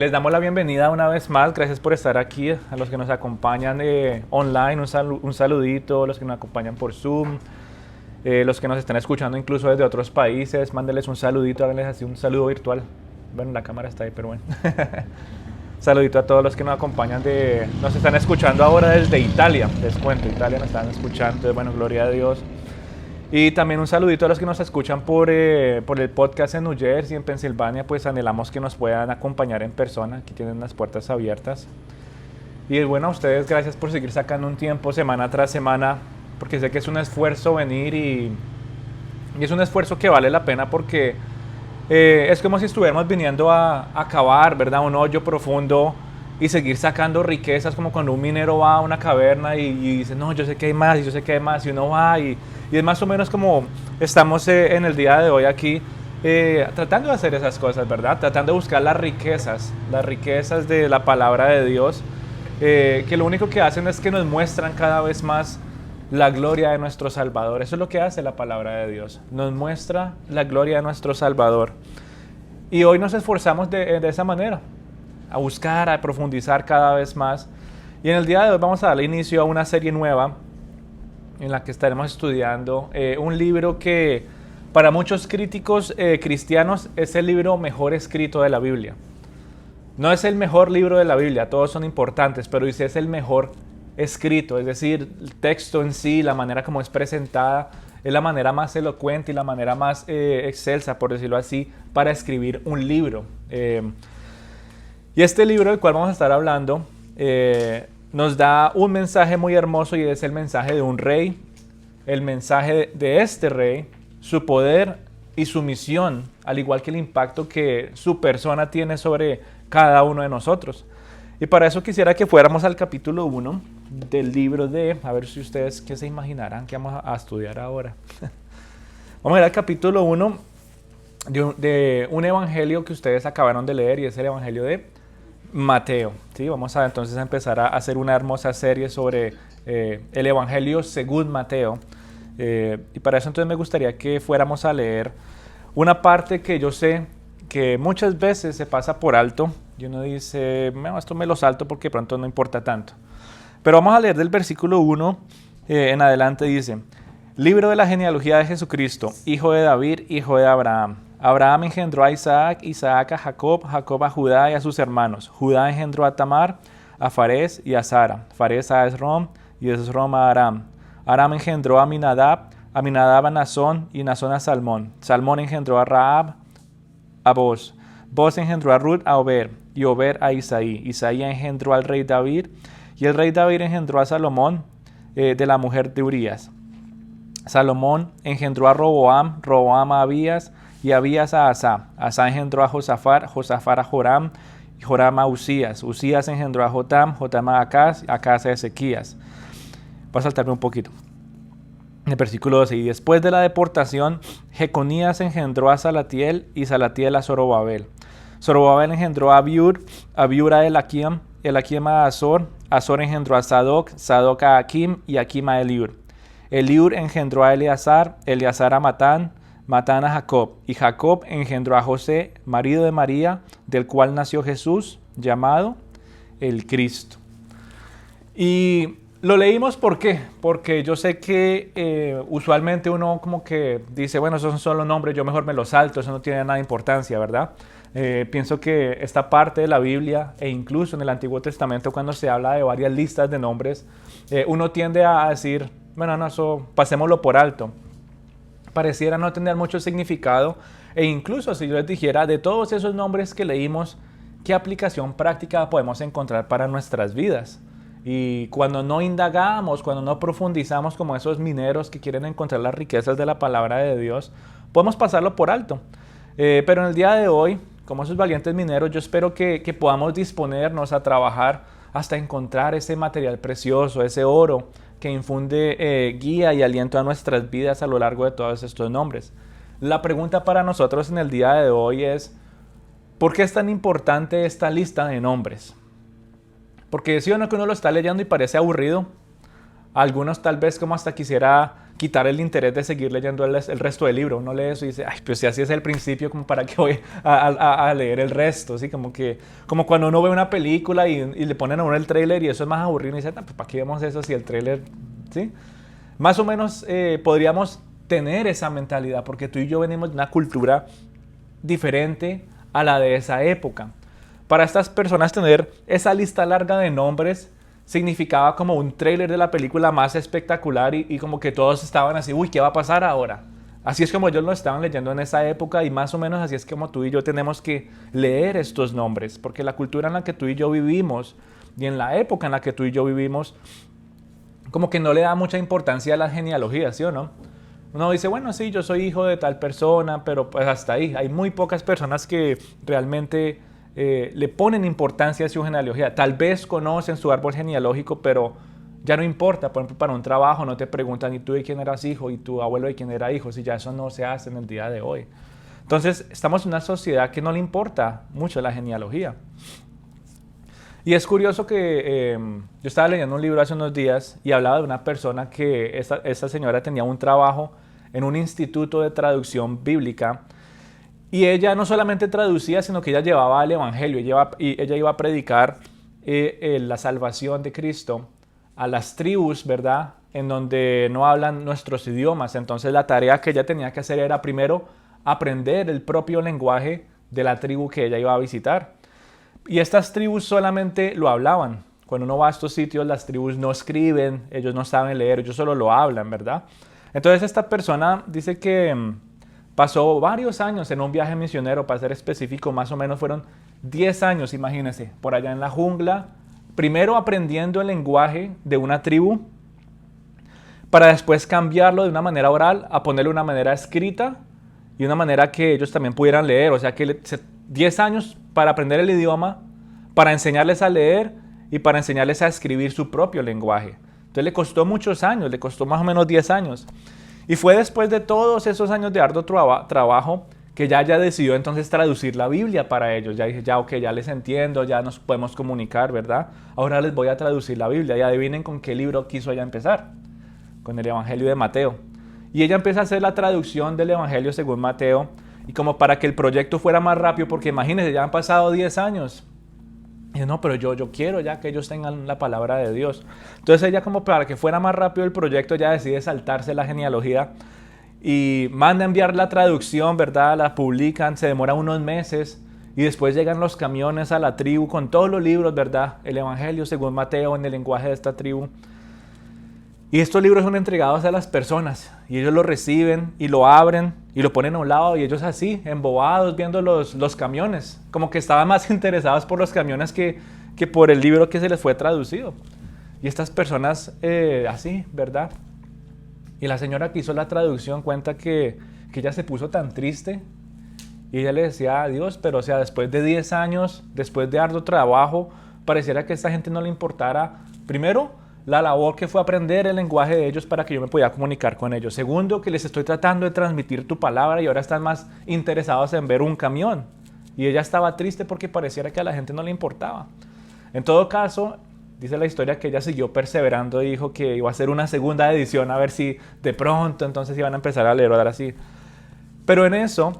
Les damos la bienvenida una vez más, gracias por estar aquí, a los que nos acompañan online, un saludito, los que nos acompañan por Zoom, los que nos están escuchando incluso desde otros países, mándenles un saludito, háganles así un saludo virtual. Bueno, la cámara está ahí, pero bueno. Saludito a todos los que nos acompañan, nos están escuchando ahora desde Italia, les cuento, Italia nos están escuchando, entonces, bueno, gloria a Dios. Y también un saludito a los que nos escuchan por el podcast en New Jersey, en Pensilvania, pues anhelamos que nos puedan acompañar en persona, aquí tienen las puertas abiertas. Y bueno, a ustedes gracias por seguir sacando un tiempo semana tras semana, porque sé que es un esfuerzo venir y es un esfuerzo que vale la pena porque es como si estuviéramos viniendo a cavar, ¿verdad? Un hoyo profundo y seguir sacando riquezas, como cuando un minero va a una caverna y dice, no, yo sé que hay más, y yo sé que hay más, y uno va y es más o menos como estamos en el día de hoy aquí, tratando de hacer esas cosas, ¿verdad? Tratando de buscar las riquezas de la palabra de Dios, que lo único que hacen es que nos muestran cada vez más la gloria de nuestro Salvador. Eso es lo que hace la palabra de Dios, nos muestra la gloria de nuestro Salvador. Y hoy nos esforzamos de esa manera, a buscar, a profundizar cada vez más. Y en el día de hoy vamos a darle inicio a una serie nueva en la que estaremos estudiando un libro que para muchos críticos cristianos es el libro mejor escrito de la Biblia. No es el mejor libro de la Biblia, todos son importantes, pero dice es el mejor escrito, es decir, el texto en sí, la manera como es presentada, es la manera más elocuente y la manera más excelsa, por decirlo así, para escribir un libro. Y este libro del cual vamos a estar hablando nos da un mensaje muy hermoso y es el mensaje de un rey, el mensaje de este rey, su poder y su misión, al igual que el impacto que su persona tiene sobre cada uno de nosotros. Y para eso quisiera que fuéramos al capítulo 1 del libro de, a ver si ustedes qué se imaginarán que vamos a estudiar ahora. Vamos a ir al capítulo 1 de un evangelio que ustedes acabaron de leer y es el evangelio de Mateo. ¿Sí? Vamos a entonces a empezar a hacer una hermosa serie sobre el evangelio según Mateo. Y para eso entonces me gustaría que fuéramos a leer una parte que yo sé que muchas veces se pasa por alto y uno dice, esto me lo salto porque pronto no importa tanto. Pero vamos a leer del versículo 1 en adelante. Dice, libro de la genealogía de Jesucristo, hijo de David, hijo de Abraham. Abraham engendró a Isaac, Isaac a Jacob, Jacob a Judá y a sus hermanos. Judá engendró a Tamar, a Farés y a Sara. Farés a Esrom y Esrom a Aram. Aram engendró a Aminadab, Aminadab a Nazón y Nazón a Salmón. Salmón engendró a Rahab, a Boz. Boz engendró a Ruth, a Ober, y Ober a Isaí. Isaí engendró al rey David, y el rey David engendró a Salomón de la mujer de Urías. Salomón engendró a Roboam, Roboam a Abías, y Abías a Asa. Asa engendró a Josafat, Josafat a Joram, y Joram a Usías. Usías engendró a Jotam, Jotam a Acaz, Acaz a Ezequías. Voy a saltarme un poquito. En el versículo 12, y después de la deportación, Jeconías engendró a Salatiel y Salatiel a Zorobabel. Zorobabel engendró a Abiur, Abiur a Elaquim, Elaquim a Azor, Azor engendró a Sadoc, Sadoc a Akim y Akim a Eliur. Eliur engendró a Eleazar, Eleazar a Matán, Matán a Jacob, y Jacob engendró a José, marido de María, del cual nació Jesús, llamado el Cristo. Y lo leímos ¿por qué? Porque yo sé que usualmente uno como que dice, bueno, esos son solo nombres, yo mejor me los salto, eso no tiene nada de importancia, ¿verdad? Pienso que esta parte de la Biblia e incluso en el Antiguo Testamento cuando se habla de varias listas de nombres, uno tiende a decir, bueno, no, eso pasémoslo por alto. Pareciera no tener mucho significado e incluso si yo les dijera de todos esos nombres que leímos, ¿qué aplicación práctica podemos encontrar para nuestras vidas? Y cuando no indagamos, cuando no profundizamos como esos mineros que quieren encontrar las riquezas de la palabra de Dios, podemos pasarlo por alto. Pero en el día de hoy, como esos valientes mineros, yo espero que podamos disponernos a trabajar hasta encontrar ese material precioso, ese oro que infunde guía y aliento a nuestras vidas a lo largo de todos estos nombres. La pregunta para nosotros en el día de hoy es, ¿por qué es tan importante esta lista de nombres? Porque sí o no que uno lo está leyendo y parece aburrido. A algunos tal vez como hasta quitar el interés de seguir leyendo el resto del libro. Uno lee eso y dice, ay, pues si así es el principio, como para qué voy a leer el resto, ¿sí? Como cuando uno ve una película y le ponen a uno el tráiler y eso es más aburrido y dice, pues ¿para qué vemos eso si el tráiler, ¿sí? Más o menos podríamos tener esa mentalidad porque tú y yo venimos de una cultura diferente a la de esa época. Para estas personas tener esa lista larga de nombres significaba como un tráiler de la película más espectacular y como que todos estaban así, uy, ¿qué va a pasar ahora? Así es como ellos lo estaban leyendo en esa época y más o menos así es como tú y yo tenemos que leer estos nombres, porque la cultura en la que tú y yo vivimos y en la época en la que tú y yo vivimos, como que no le da mucha importancia a la genealogía, ¿sí o no? Uno dice, bueno, sí, yo soy hijo de tal persona, pero pues hasta ahí. Hay muy pocas personas que realmente le ponen importancia a su genealogía. Tal vez conocen su árbol genealógico, pero ya no importa. Por ejemplo, para un trabajo no te preguntan, ¿y tú de quién eras hijo? ¿Y tu abuelo de quién era hijo? Si ya eso no se hace en el día de hoy. Entonces, estamos en una sociedad que no le importa mucho la genealogía. Y es curioso que yo estaba leyendo un libro hace unos días y hablaba de una persona que esta señora tenía un trabajo en un instituto de traducción bíblica y ella no solamente traducía, sino que ella llevaba el evangelio y ella iba a predicar la salvación de Cristo a las tribus, ¿verdad? En donde no hablan nuestros idiomas. Entonces la tarea que ella tenía que hacer era primero aprender el propio lenguaje de la tribu que ella iba a visitar. Y estas tribus solamente lo hablaban. Cuando uno va a estos sitios, las tribus no escriben, ellos no saben leer, ellos solo lo hablan, ¿verdad? Entonces esta persona dice que pasó varios años en un viaje misionero, para ser específico, más o menos fueron 10 años, imagínense, por allá en la jungla, primero aprendiendo el lenguaje de una tribu, para después cambiarlo de una manera oral a ponerlo de una manera escrita y una manera que ellos también pudieran leer. O sea que 10 años para aprender el idioma, para enseñarles a leer y para enseñarles a escribir su propio lenguaje. Entonces le costó muchos años, le costó más o menos 10 años. Y fue después de todos esos años de arduo trabajo que ya decidió entonces traducir la Biblia para ellos. Ya dije, ya ok, ya les entiendo, ya nos podemos comunicar, ¿verdad? Ahora les voy a traducir la Biblia. Y adivinen con qué libro quiso ella empezar. Con el Evangelio de Mateo. Y ella empieza a hacer la traducción del Evangelio según Mateo. Y como para que el proyecto fuera más rápido, porque imagínense, ya han pasado 10 años. Y yo, no, pero yo quiero ya que ellos tengan la palabra de Dios. Entonces ella, como para que fuera más rápido el proyecto, ya decide saltarse la genealogía y manda a enviar la traducción, ¿verdad? La publican, se demora unos meses y después llegan los camiones a la tribu con todos los libros, ¿verdad? El Evangelio según Mateo en el lenguaje de esta tribu. Y estos libros son entregados a las personas y ellos lo reciben y lo abren y lo ponen a un lado y ellos así, embobados, viendo los camiones, como que estaban más interesados por los camiones que por el libro que se les fue traducido. Y estas personas así, ¿verdad? Y la señora que hizo la traducción cuenta que ella se puso tan triste y ella le decía a Dios, pero o sea, después de 10 años, después de arduo trabajo, pareciera que a esta gente no le importara, primero, la labor que fue aprender el lenguaje de ellos para que yo me pudiera comunicar con ellos. Segundo, que les estoy tratando de transmitir tu palabra y ahora están más interesados en ver un camión. Y ella estaba triste porque pareciera que a la gente no le importaba. En todo caso, dice la historia que ella siguió perseverando y dijo que iba a hacer una segunda edición a ver si de pronto entonces iban a empezar a leer o dar así. Pero en eso,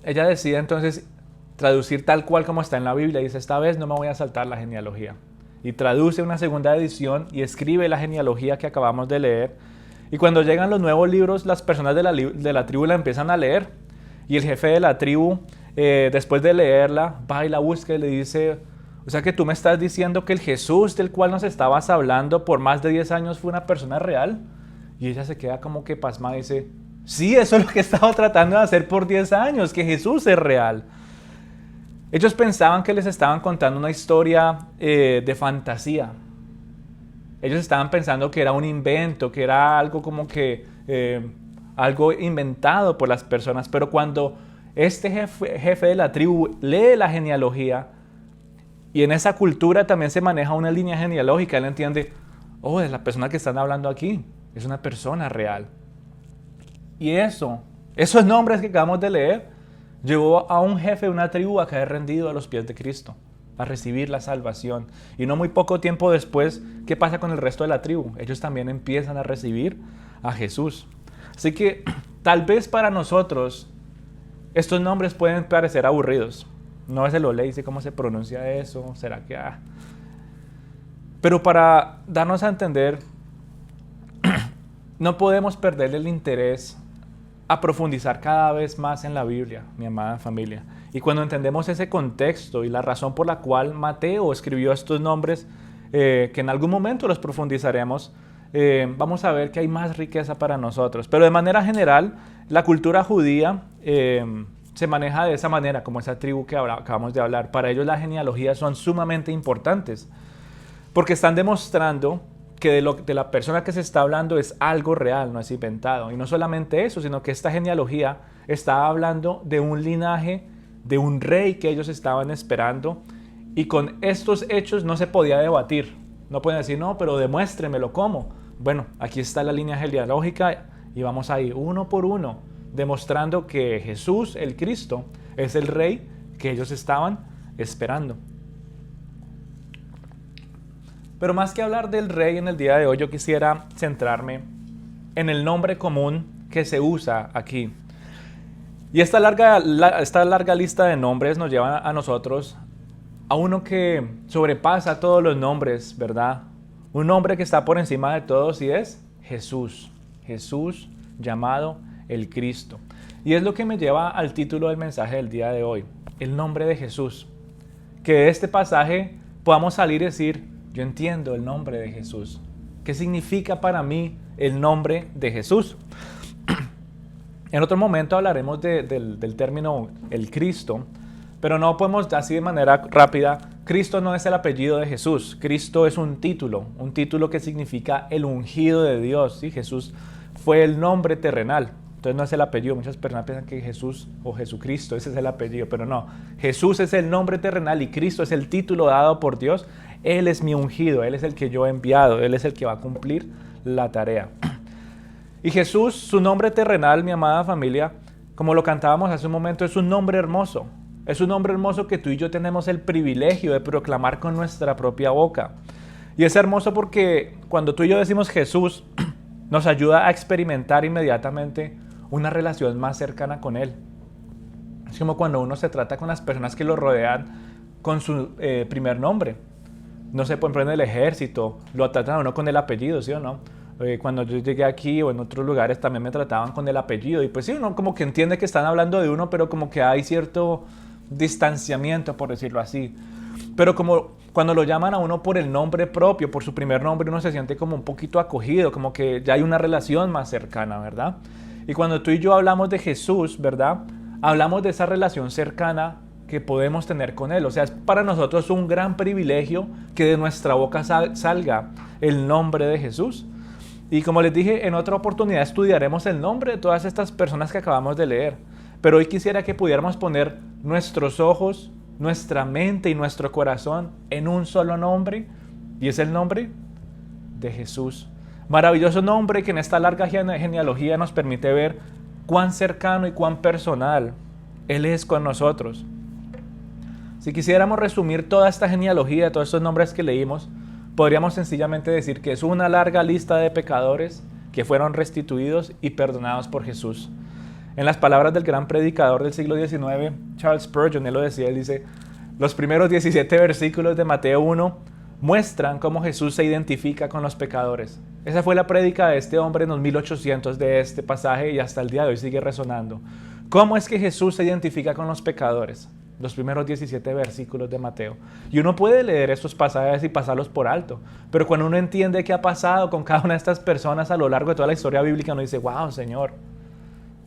ella decide entonces traducir tal cual como está en la Biblia y dice, esta vez no me voy a saltar la genealogía. Y traduce una segunda edición y escribe la genealogía que acabamos de leer. Y cuando llegan los nuevos libros, las personas de la tribu la empiezan a leer. Y el jefe de la tribu, después de leerla, va y la busca y le dice, o sea que tú me estás diciendo que el Jesús del cual nos estabas hablando por más de 10 años fue una persona real. Y ella se queda como que pasmada y dice, sí, eso es lo que he estado tratando de hacer por 10 años, que Jesús es real. Ellos pensaban que les estaban contando una historia de fantasía. Ellos estaban pensando que era un invento, que era algo como que algo inventado por las personas. Pero cuando este jefe de la tribu lee la genealogía y en esa cultura también se maneja una línea genealógica, él entiende, oh, es la persona que están hablando aquí, es una persona real. Y esos nombres que acabamos de leer, llevó a un jefe de una tribu a caer rendido a los pies de Cristo, a recibir la salvación. Y no muy poco tiempo después, ¿qué pasa con el resto de la tribu? Ellos también empiezan a recibir a Jesús. Así que tal vez para nosotros estos nombres pueden parecer aburridos. No se lo leí, sé cómo se pronuncia eso, será que... Pero para darnos a entender, no podemos perder el interés a profundizar cada vez más en la Biblia, mi amada familia. Y cuando entendemos ese contexto y la razón por la cual Mateo escribió estos nombres, que en algún momento los profundizaremos, vamos a ver que hay más riqueza para nosotros. Pero de manera general, la cultura judía se maneja de esa manera, como esa tribu que acabamos de hablar. Para ellos las genealogías son sumamente importantes, porque están demostrando que de la persona que se está hablando es algo real, no es inventado. Y no solamente eso, sino que esta genealogía está hablando de un linaje, de un rey que ellos estaban esperando. Y con estos hechos no se podía debatir. No pueden decir, no, pero demuéstremelo, ¿cómo? Bueno, aquí está la línea genealógica y vamos ahí uno por uno, demostrando que Jesús, el Cristo, es el rey que ellos estaban esperando. Pero más que hablar del rey en el día de hoy, yo quisiera centrarme en el nombre común que se usa aquí. Y esta larga lista de nombres nos lleva a nosotros a uno que sobrepasa todos los nombres, ¿verdad? Un nombre que está por encima de todos y es Jesús. Jesús llamado el Cristo. Y es lo que me lleva al título del mensaje del día de hoy, el nombre de Jesús. Que de este pasaje podamos salir y decir, yo entiendo el nombre de Jesús. ¿Qué significa para mí el nombre de Jesús? En otro momento hablaremos del término el Cristo, pero no podemos así de manera rápida. Cristo no es el apellido de Jesús. Cristo es un título que significa el ungido de Dios. ¿Sí? Jesús fue el nombre terrenal. Entonces no es el apellido. Muchas personas piensan que Jesús o Jesucristo, ese es el apellido, pero no. Jesús es el nombre terrenal y Cristo es el título dado por Dios. Él es mi ungido, Él es el que yo he enviado, Él es el que va a cumplir la tarea. Y Jesús, su nombre terrenal, mi amada familia, como lo cantábamos hace un momento, es un nombre hermoso. Es un nombre hermoso que tú y yo tenemos el privilegio de proclamar con nuestra propia boca. Y es hermoso porque cuando tú y yo decimos Jesús, nos ayuda a experimentar inmediatamente una relación más cercana con Él. Es como cuando uno se trata con las personas que lo rodean con su primer nombre. No sé, por ejemplo, en el ejército lo tratan a uno con el apellido, ¿sí o no? Cuando yo llegué aquí o en otros lugares también me trataban con el apellido. Y pues sí, uno como que entiende que están hablando de uno, pero como que hay cierto distanciamiento, por decirlo así. Pero como cuando lo llaman a uno por el nombre propio, por su primer nombre, uno se siente como un poquito acogido, como que ya hay una relación más cercana, ¿verdad? Y cuando tú y yo hablamos de Jesús, ¿verdad? Hablamos de esa relación cercana que podemos tener con Él. O sea, es para nosotros un gran privilegio que de nuestra boca salga el nombre de Jesús. Y como les dije, en otra oportunidad estudiaremos el nombre de todas estas personas que acabamos de leer. Pero hoy quisiera que pudiéramos poner nuestros ojos, nuestra mente y nuestro corazón en un solo nombre, y es el nombre de Jesús. Maravilloso nombre que en esta larga genealogía nos permite ver cuán cercano y cuán personal Él es con nosotros. Si quisiéramos resumir toda esta genealogía, todos estos nombres que leímos, podríamos sencillamente decir que es una larga lista de pecadores que fueron restituidos y perdonados por Jesús. En las palabras del gran predicador del siglo XIX, Charles Spurgeon, él lo decía, él dice, los primeros 17 versículos de Mateo 1 muestran cómo Jesús se identifica con los pecadores. Esa fue la prédica de este hombre en los 1800 de este pasaje y hasta el día de hoy sigue resonando. ¿Cómo es que Jesús se identifica con los pecadores? Los primeros 17 versículos de Mateo. Y uno puede leer estos pasajes y pasarlos por alto, pero cuando uno entiende qué ha pasado con cada una de estas personas a lo largo de toda la historia bíblica, uno dice, wow, Señor,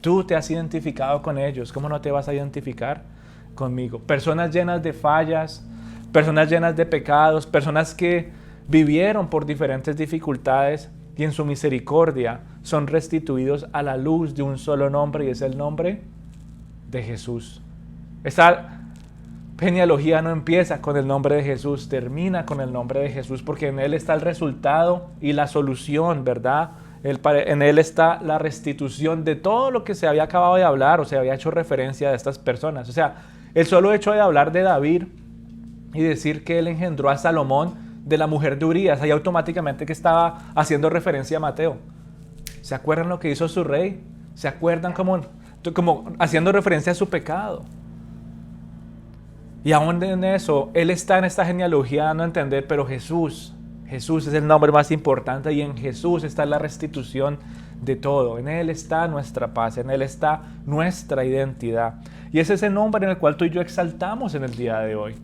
tú te has identificado con ellos, ¿cómo no te vas a identificar conmigo? Personas llenas de fallas, personas llenas de pecados, personas que vivieron por diferentes dificultades y en su misericordia son restituidos a la luz de un solo nombre, y es el nombre de Jesús. Esta genealogía no empieza con el nombre de Jesús, termina con el nombre de Jesús, porque en Él está el resultado y la solución, ¿verdad? En Él está la restitución de todo lo que se había acabado de hablar o se había hecho referencia de estas personas. O sea, el solo hecho de hablar de David y decir que Él engendró a Salomón de la mujer de Urías, ahí automáticamente que estaba haciendo referencia a Mateo. ¿Se acuerdan lo que hizo su rey? ¿Se acuerdan como haciendo referencia a su pecado? Y aún en eso, Él está en esta genealogía dando a entender, pero Jesús es el nombre más importante y en Jesús está la restitución de todo. En Él está nuestra paz, en Él está nuestra identidad. Y ese es el nombre en el cual tú y yo exaltamos en el día de hoy.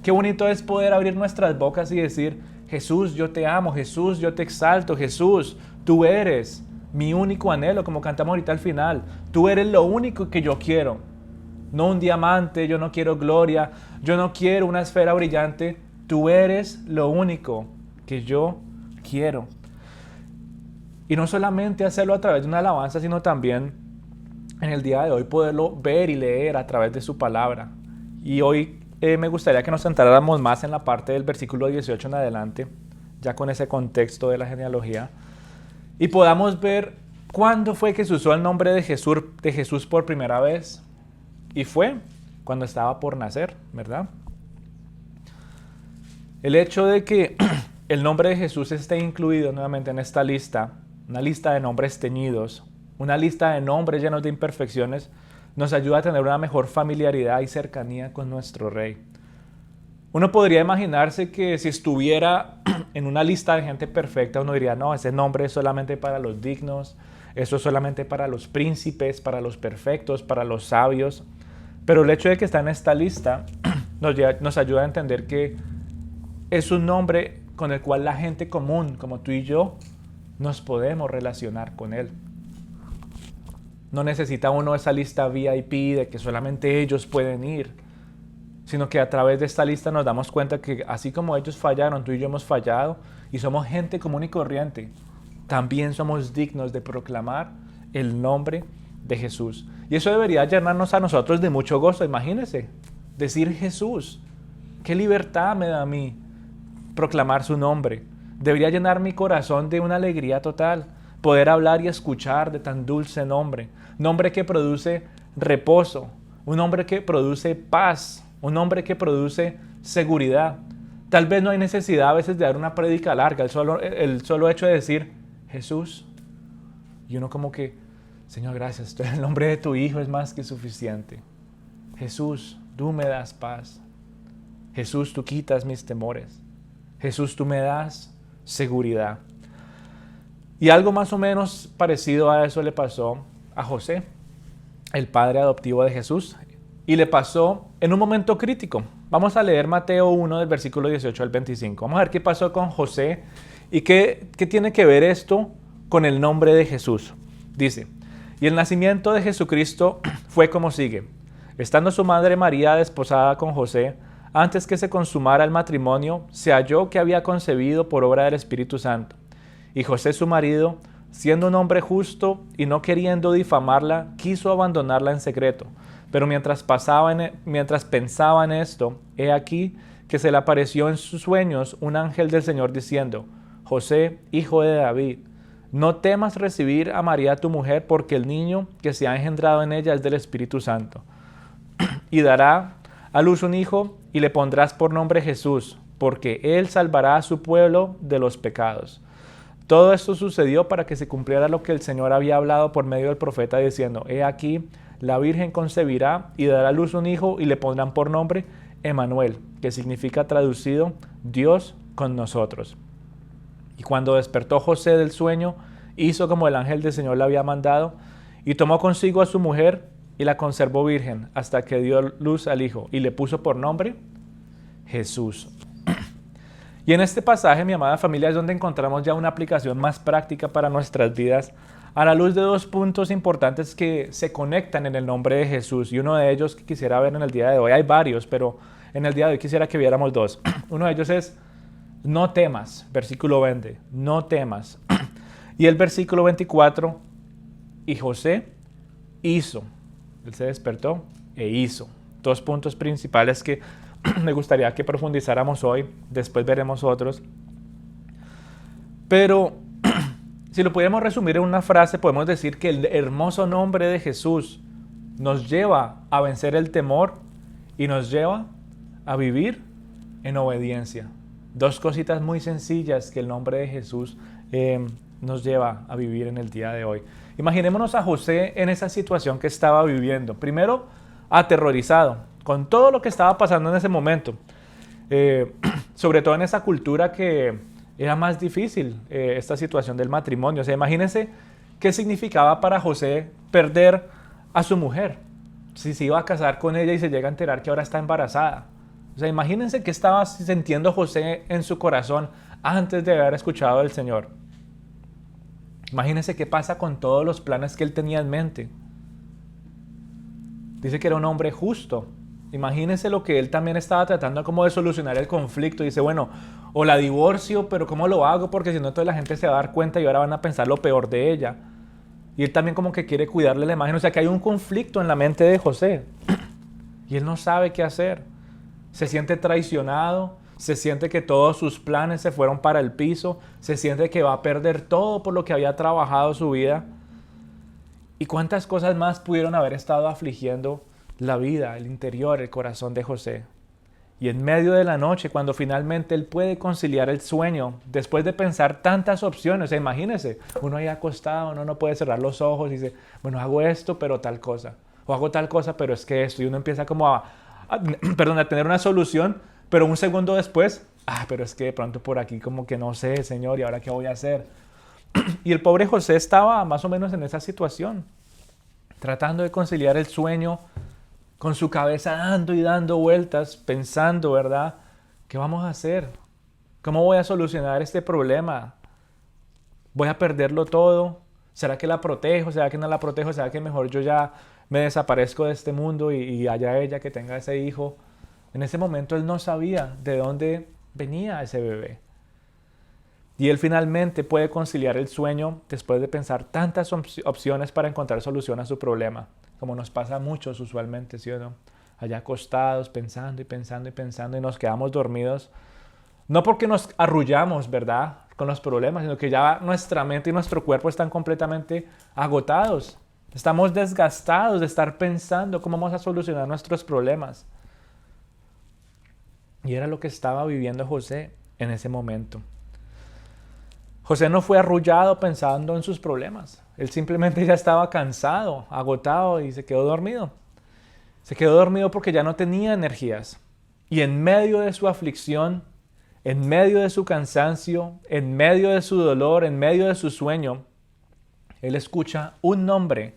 Qué bonito es poder abrir nuestras bocas y decir, Jesús, yo te amo, Jesús, yo te exalto, Jesús, tú eres mi único anhelo, como cantamos ahorita al final. Tú eres lo único que yo quiero. No un diamante, yo no quiero gloria, yo no quiero una esfera brillante. Tú eres lo único que yo quiero. Y no solamente hacerlo a través de una alabanza, sino también en el día de hoy poderlo ver y leer a través de su palabra. Y hoy me gustaría que nos centráramos más en la parte del versículo 18 en adelante, ya con ese contexto de la genealogía, y podamos ver cuándo fue que se usó el nombre de Jesús por primera vez. Y fue cuando estaba por nacer, ¿verdad? El hecho de que el nombre de Jesús esté incluido nuevamente en esta lista, una lista de nombres teñidos, una lista de nombres llenos de imperfecciones, nos ayuda a tener una mejor familiaridad y cercanía con nuestro Rey. Uno podría imaginarse que si estuviera en una lista de gente perfecta, uno diría, no, ese nombre es solamente para los dignos, eso es solamente para los príncipes, para los perfectos, para los sabios. Pero el hecho de que está en esta lista nos ayuda a entender que es un nombre con el cual la gente común, como tú y yo, nos podemos relacionar con él. No necesita uno esa lista VIP de que solamente ellos pueden ir, sino que a través de esta lista nos damos cuenta que así como ellos fallaron, tú y yo hemos fallado y somos gente común y corriente, también somos dignos de proclamar el nombre de Jesús. Y eso debería llenarnos a nosotros de mucho gozo. Imagínense, decir Jesús, qué libertad me da a mí proclamar su nombre. Debería llenar mi corazón de una alegría total, poder hablar y escuchar de tan dulce nombre. Nombre que produce reposo, un nombre que produce paz, un nombre que produce seguridad. Tal vez no hay necesidad a veces de dar una prédica larga, el solo hecho de decir Jesús. Y uno como que, Señor, gracias, el nombre de tu Hijo es más que suficiente. Jesús, tú me das paz. Jesús, tú quitas mis temores. Jesús, tú me das seguridad. Y algo más o menos parecido a eso le pasó a José, el padre adoptivo de Jesús, y le pasó en un momento crítico. Vamos a leer Mateo 1 del versículo 18 al 25. Vamos a ver qué pasó con José y qué tiene que ver esto con el nombre de Jesús. Dice, y el nacimiento de Jesucristo fue como sigue. Estando su madre María desposada con José, antes que se consumara el matrimonio, se halló que había concebido por obra del Espíritu Santo. Y José su marido, siendo un hombre justo y no queriendo difamarla, quiso abandonarla en secreto. Pero mientras pensaba en esto, he aquí que se le apareció en sus sueños un ángel del Señor diciendo, José, hijo de David, no temas recibir a María tu mujer, porque el niño que se ha engendrado en ella es del Espíritu Santo. Y dará a luz un hijo y le pondrás por nombre Jesús, porque él salvará a su pueblo de los pecados. Todo esto sucedió para que se cumpliera lo que el Señor había hablado por medio del profeta diciendo, he aquí, la Virgen concebirá y dará a luz un hijo y le pondrán por nombre Emmanuel, que significa traducido Dios con nosotros. Y cuando despertó José del sueño, hizo como el ángel del Señor le había mandado y tomó consigo a su mujer y la conservó virgen hasta que dio luz al hijo y le puso por nombre Jesús. Y en este pasaje, mi amada familia, es donde encontramos ya una aplicación más práctica para nuestras vidas a la luz de dos puntos importantes que se conectan en el nombre de Jesús. Y uno de ellos que quisiera ver en el día de hoy, hay varios, pero en el día de hoy quisiera que viéramos dos. Uno de ellos es, no temas, versículo 20, no temas. Y el versículo 24, y José hizo, él se despertó e hizo. Dos puntos principales que me gustaría que profundizáramos hoy, después veremos otros. Pero si lo pudiéramos resumir en una frase, podemos decir que el hermoso nombre de Jesús nos lleva a vencer el temor y nos lleva a vivir en obediencia. Dos cositas muy sencillas que el nombre de Jesús nos lleva a vivir en el día de hoy. Imaginémonos a José en esa situación que estaba viviendo. Primero, aterrorizado con todo lo que estaba pasando en ese momento. Sobre todo en esa cultura que era más difícil esta situación del matrimonio. O sea, imagínense qué significaba para José perder a su mujer. Si se iba a casar con ella y se llega a enterar que ahora está embarazada. O sea, imagínense qué estaba sintiendo José en su corazón antes de haber escuchado del Señor. Imagínense qué pasa con todos los planes que él tenía en mente. Dice que era un hombre justo. Imagínense lo que él también estaba tratando como de solucionar el conflicto. Dice, bueno, o la divorcio, pero ¿cómo lo hago? Porque si no, toda la gente se va a dar cuenta y ahora van a pensar lo peor de ella. Y él también como que quiere cuidarle la imagen. O sea, que hay un conflicto en la mente de José. Y él no sabe qué hacer. Se siente traicionado. Se siente que todos sus planes se fueron para el piso. Se siente que va a perder todo por lo que había trabajado su vida. ¿Y cuántas cosas más pudieron haber estado afligiendo la vida, el interior, el corazón de José? Y en medio de la noche, cuando finalmente él puede conciliar el sueño, después de pensar tantas opciones, o sea, imagínese, uno ahí acostado, uno no puede cerrar los ojos y dice, bueno, hago esto, pero tal cosa. O hago tal cosa, pero es que esto. Y uno empieza como a tener una solución, pero un segundo después, pero es que de pronto por aquí como que no sé, Señor, ¿y ahora qué voy a hacer? Y el pobre José estaba más o menos en esa situación, tratando de conciliar el sueño, con su cabeza dando y dando vueltas, pensando, ¿verdad? ¿Qué vamos a hacer? ¿Cómo voy a solucionar este problema? ¿Voy a perderlo todo? ¿Será que la protejo? ¿Será que no la protejo? ¿Será que mejor yo ya me desaparezco de este mundo y haya ella que tenga ese hijo? En ese momento él no sabía de dónde venía ese bebé. Y él finalmente puede conciliar el sueño después de pensar tantas opciones para encontrar solución a su problema, como nos pasa a muchos usualmente, ¿sí o no? Allá acostados, pensando y pensando y pensando, y nos quedamos dormidos. No porque nos arrullamos, ¿verdad?, con los problemas, sino que ya nuestra mente y nuestro cuerpo están completamente agotados. Estamos desgastados de estar pensando cómo vamos a solucionar nuestros problemas. Y era lo que estaba viviendo José en ese momento. José no fue arrullado pensando en sus problemas. Él simplemente ya estaba cansado, agotado y se quedó dormido. Se quedó dormido porque ya no tenía energías. Y en medio de su aflicción, en medio de su cansancio, en medio de su dolor, en medio de su sueño, él escucha un nombre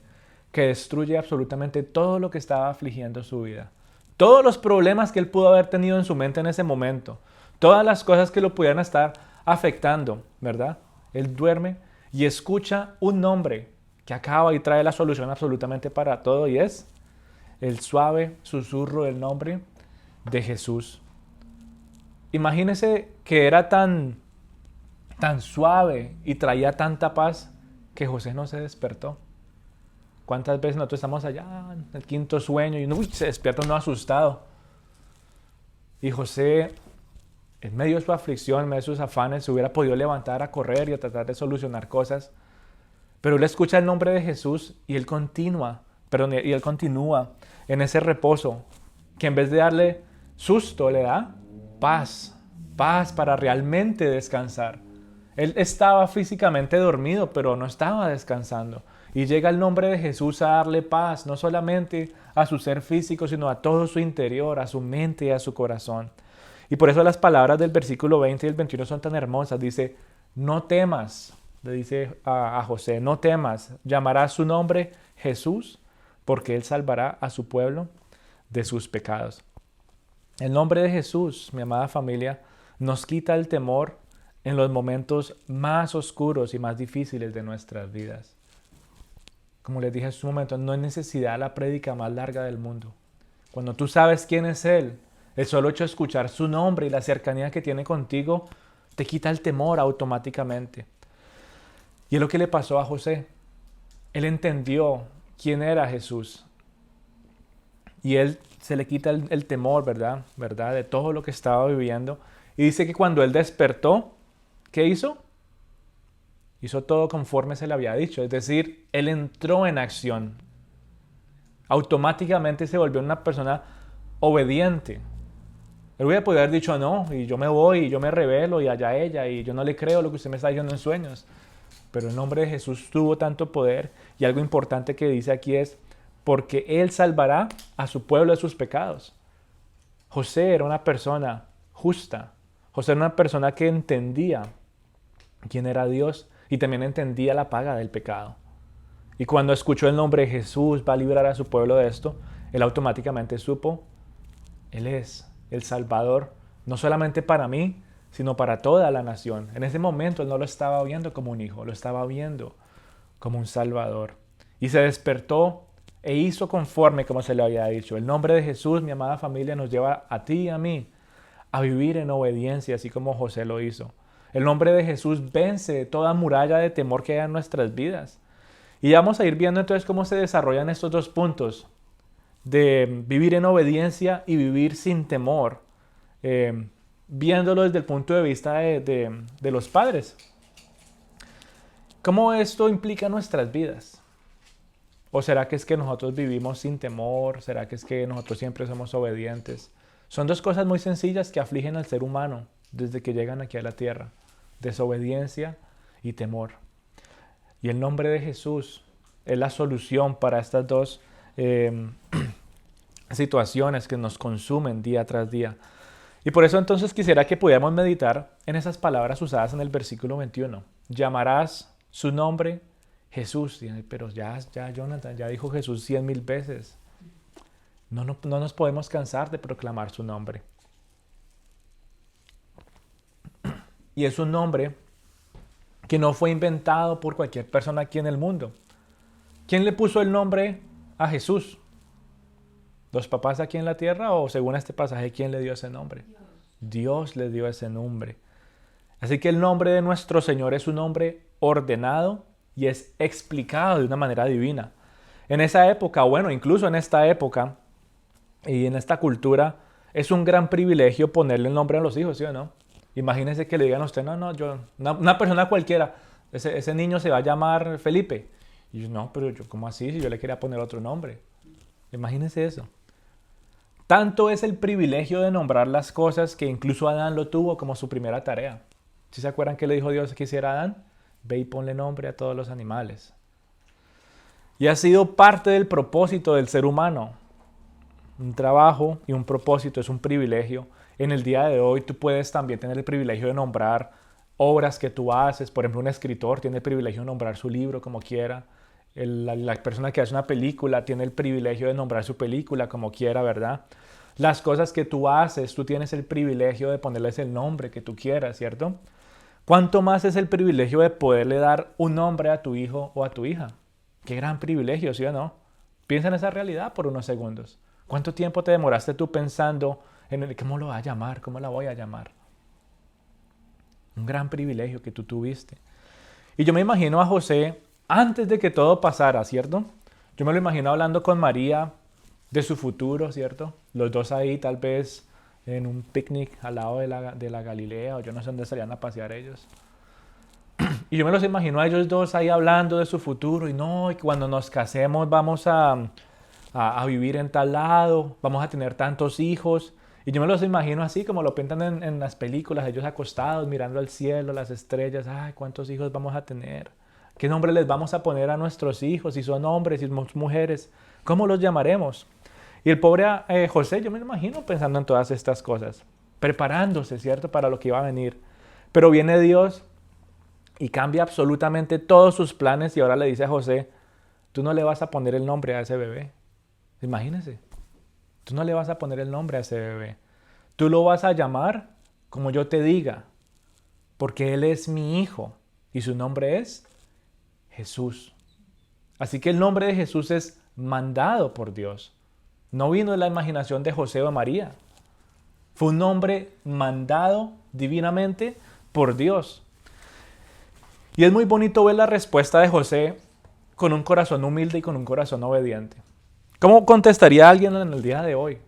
que destruye absolutamente todo lo que estaba afligiendo su vida. Todos los problemas que él pudo haber tenido en su mente en ese momento, todas las cosas que lo pudieran estar afectando, ¿verdad? Él duerme y escucha un nombre que acaba y trae la solución absolutamente para todo, y es el suave susurro del nombre de Jesús. Imagínese que era tan suave y traía tanta paz que José no se despertó. ¿Cuántas veces nosotros estamos allá en el quinto sueño y uno se despierta uno asustado? Y José, en medio de su aflicción, en medio de sus afanes, se hubiera podido levantar a correr y a tratar de solucionar cosas. Pero él escucha el nombre de Jesús y él continúa en ese reposo, que en vez de darle susto, le da paz para realmente descansar. Él estaba físicamente dormido, pero no estaba descansando. Y llega el nombre de Jesús a darle paz, no solamente a su ser físico, sino a todo su interior, a su mente y a su corazón. Y por eso las palabras del versículo 20 y el 21 son tan hermosas. Dice, no temas, le dice a José, no temas, llamarás su nombre Jesús, porque él salvará a su pueblo de sus pecados. El nombre de Jesús, mi amada familia, nos quita el temor en los momentos más oscuros y más difíciles de nuestras vidas. Como les dije en su momento, no hay necesidad de la prédica más larga del mundo. Cuando tú sabes quién es Él, el solo hecho de escuchar su nombre y la cercanía que tiene contigo te quita el temor automáticamente. Y es lo que le pasó a José. Él entendió quién era Jesús. Y él se le quita el temor, ¿verdad? De todo lo que estaba viviendo. Y dice que cuando él despertó, ¿qué hizo? Hizo todo conforme se le había dicho. Es decir, él entró en acción. Automáticamente se volvió una persona obediente. Él hubiera podido haber dicho no, y yo me voy, y yo me rebelo, y allá ella, y yo no le creo lo que usted me está diciendo en sueños. Pero el nombre de Jesús tuvo tanto poder, y algo importante que dice aquí es, porque Él salvará a su pueblo de sus pecados. José era una persona justa. José era una persona que entendía quién era Dios y también entendía la paga del pecado. Y cuando escuchó el nombre de Jesús, va a librar a su pueblo de esto, él automáticamente supo, Él es el Salvador, no solamente para mí, sino para toda la nación. En ese momento él no lo estaba viendo como un hijo, lo estaba viendo como un Salvador. Y se despertó e hizo conforme como se le había dicho. El nombre de Jesús, mi amada familia, nos lleva a ti y a mí a vivir en obediencia, así como José lo hizo. El nombre de Jesús vence toda muralla de temor que hay en nuestras vidas. Y vamos a ir viendo entonces cómo se desarrollan estos dos puntos de vivir en obediencia y vivir sin temor, viéndolo desde el punto de vista de los padres. ¿Cómo esto implica nuestras vidas? ¿O será que es que nosotros vivimos sin temor? ¿Será que es que nosotros siempre somos obedientes? Son dos cosas muy sencillas que afligen al ser humano desde que llegan aquí a la tierra. Desobediencia y temor. Y el nombre de Jesús es la solución para estas dos situaciones que nos consumen día tras día. Y por eso entonces quisiera que pudiéramos meditar en esas palabras usadas en el versículo 21. Llamarás su nombre Jesús. Pero ya Jonathan, ya dijo Jesús 100,000 veces. No nos podemos cansar de proclamar su nombre. Y es un nombre que no fue inventado por cualquier persona aquí en el mundo. ¿Quién le puso el nombre a Jesús? ¿Los papás aquí en la tierra o según este pasaje quién le dio ese nombre? Dios le dio ese nombre. Así que el nombre de nuestro Señor es un nombre ordenado y es explicado de una manera divina. En esa época, bueno, incluso en esta época y en esta cultura, es un gran privilegio ponerle el nombre a los hijos, ¿sí o no? Imagínense que le digan a usted, una persona cualquiera, ese niño se va a llamar Felipe. Y yo, no, pero yo, ¿cómo así? Si yo le quería poner otro nombre. Imagínense eso. Tanto es el privilegio de nombrar las cosas que incluso Adán lo tuvo como su primera tarea. ¿Sí se acuerdan que le dijo Dios que hiciera a Adán? Ve y ponle nombre a todos los animales. Y ha sido parte del propósito del ser humano. Un trabajo y un propósito es un privilegio. En el día de hoy tú puedes también tener el privilegio de nombrar obras que tú haces. Por ejemplo, un escritor tiene el privilegio de nombrar su libro como quiera. La persona que hace una película tiene el privilegio de nombrar su película como quiera, ¿verdad? Las cosas que tú haces, tú tienes el privilegio de ponerles el nombre que tú quieras, ¿cierto? ¿Cuánto más es el privilegio de poderle dar un nombre a tu hijo o a tu hija? Qué gran privilegio, ¿sí o no? Piensa en esa realidad por unos segundos. ¿Cuánto tiempo te demoraste tú pensando en cómo lo va a llamar, cómo la voy a llamar? Un gran privilegio que tú tuviste. Y yo me imagino a José antes de que todo pasara, ¿cierto? Yo me lo imagino hablando con María de su futuro, ¿cierto? Los dos ahí tal vez en un picnic al lado de la Galilea, o yo no sé dónde salían a pasear ellos. Y yo me los imagino a ellos dos ahí hablando de su futuro, y no, y cuando nos casemos vamos a vivir en tal lado, vamos a tener tantos hijos. Y yo me los imagino así como lo pintan en las películas, ellos acostados mirando al cielo, las estrellas. Ay, ¿cuántos hijos vamos a tener? ¿Qué nombre les vamos a poner a nuestros hijos? Si son hombres, si son mujeres, ¿cómo los llamaremos? Y el pobre José, yo me lo imagino pensando en todas estas cosas, preparándose, ¿cierto?, para lo que iba a venir. Pero viene Dios y cambia absolutamente todos sus planes y ahora le dice a José, tú no le vas a poner el nombre a ese bebé. Imagínense, tú no le vas a poner el nombre a ese bebé. Tú lo vas a llamar como yo te diga, porque él es mi hijo y su nombre es Jesús. Así que el nombre de Jesús es mandado por Dios. No vino de la imaginación de José o María. Fue un nombre mandado divinamente por Dios. Y es muy bonito ver la respuesta de José con un corazón humilde y con un corazón obediente. ¿Cómo contestaría alguien en el día de hoy?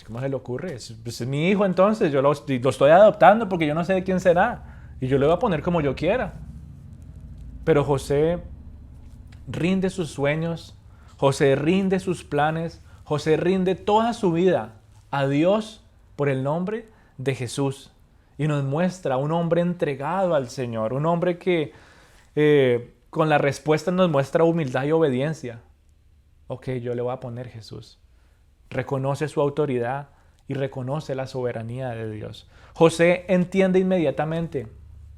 ¿Cómo se le ocurre? Es mi hijo entonces, yo lo estoy adoptando porque yo no sé de quién será. Y yo le voy a poner como yo quiera. Pero José rinde sus sueños, José rinde sus planes, José rinde toda su vida a Dios por el nombre de Jesús. Y nos muestra un hombre entregado al Señor, un hombre que con la respuesta nos muestra humildad y obediencia. Ok, yo le voy a poner Jesús. Reconoce su autoridad y reconoce la soberanía de Dios. José entiende inmediatamente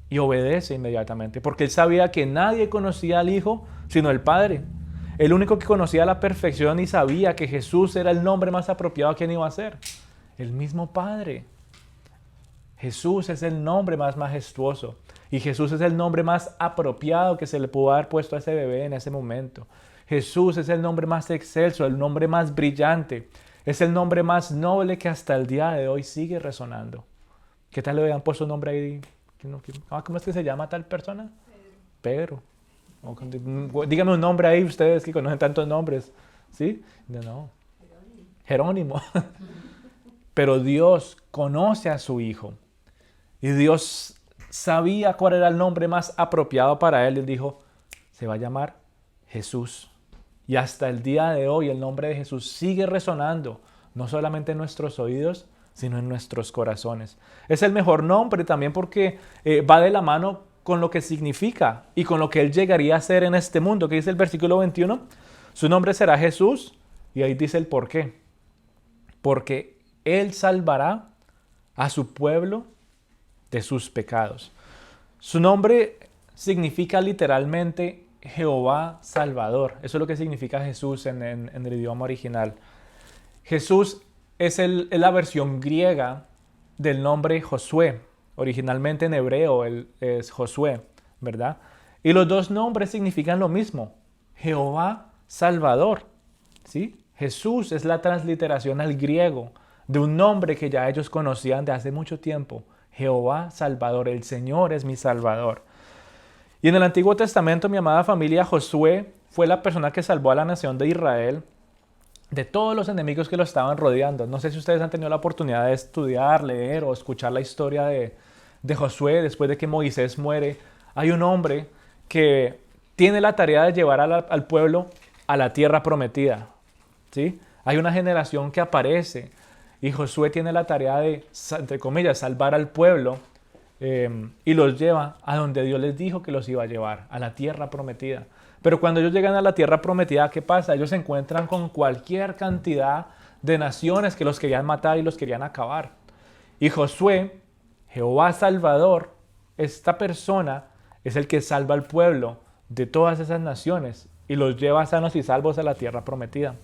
y obedece inmediatamente, porque él sabía que nadie conocía al Hijo sino el Padre. El único que conocía a la perfección y sabía que Jesús era el nombre más apropiado, ¿quién iba a ser? El mismo Padre. Jesús es el nombre más majestuoso y Jesús es el nombre más apropiado que se le pudo haber puesto a ese bebé en ese momento. Jesús es el nombre más excelso, el nombre más brillante. Es el nombre más noble que hasta el día de hoy sigue resonando. ¿Qué tal le habían puesto un nombre ahí? ¿Cómo es que se llama tal persona? Pedro. Dígame un nombre ahí, ustedes que conocen tantos nombres. ¿Sí? No. Jerónimo. Pero Dios conoce a su Hijo. Y Dios sabía cuál era el nombre más apropiado para él. Y él dijo, se va a llamar Jesús. Y hasta el día de hoy el nombre de Jesús sigue resonando, no solamente en nuestros oídos, sino en nuestros corazones. Es el mejor nombre también porque va de la mano con lo que significa y con lo que Él llegaría a ser en este mundo. ¿Qué dice el versículo 21? Su nombre será Jesús, y ahí dice el por qué. Porque Él salvará a su pueblo de sus pecados. Su nombre significa literalmente Jehová Salvador. Eso es lo que significa Jesús en el idioma original. Jesús es la versión griega del nombre Josué. Originalmente en hebreo es Josué, ¿verdad? Y los dos nombres significan lo mismo. Jehová Salvador. ¿Sí? Jesús es la transliteración al griego de un nombre que ya ellos conocían de hace mucho tiempo. Jehová Salvador. El Señor es mi Salvador. Y en el Antiguo Testamento, mi amada familia, Josué fue la persona que salvó a la nación de Israel de todos los enemigos que lo estaban rodeando. No sé si ustedes han tenido la oportunidad de estudiar, leer o escuchar la historia de Josué después de que Moisés muere. Hay un hombre que tiene la tarea de llevar al pueblo a la tierra prometida. ¿Sí? Hay una generación que aparece y Josué tiene la tarea de, entre comillas, salvar al pueblo. Y los lleva a donde Dios les dijo que los iba a llevar, a la tierra prometida. Pero cuando ellos llegan a la tierra prometida, ¿qué pasa? Ellos se encuentran con cualquier cantidad de naciones que los querían matar y los querían acabar. Y Josué, Jehová Salvador, esta persona es el que salva al pueblo de todas esas naciones y los lleva sanos y salvos a la tierra prometida.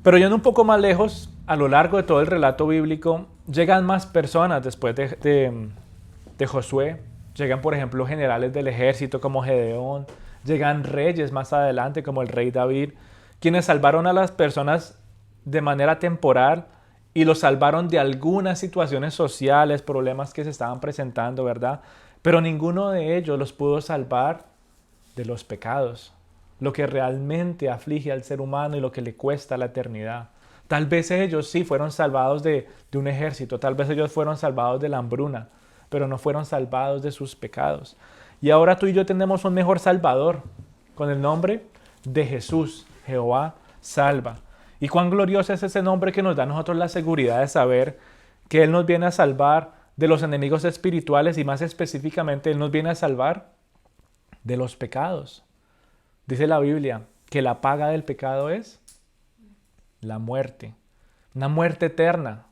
Pero yendo un poco más lejos, a lo largo de todo el relato bíblico, llegan más personas después de Josué. Llegan, por ejemplo, generales del ejército como Gedeón. Llegan reyes más adelante como el rey David, quienes salvaron a las personas de manera temporal y los salvaron de algunas situaciones sociales, problemas que se estaban presentando, ¿verdad? Pero ninguno de ellos los pudo salvar de los pecados, lo que realmente aflige al ser humano y lo que le cuesta la eternidad. Tal vez ellos sí fueron salvados de un ejército, tal vez ellos fueron salvados de la hambruna, pero no fueron salvados de sus pecados. Y ahora tú y yo tenemos un mejor Salvador, con el nombre de Jesús, Jehová salva. Y cuán glorioso es ese nombre que nos da a nosotros la seguridad de saber que Él nos viene a salvar de los enemigos espirituales y más específicamente Él nos viene a salvar de los pecados. Dice la Biblia que la paga del pecado es la muerte, una muerte eterna.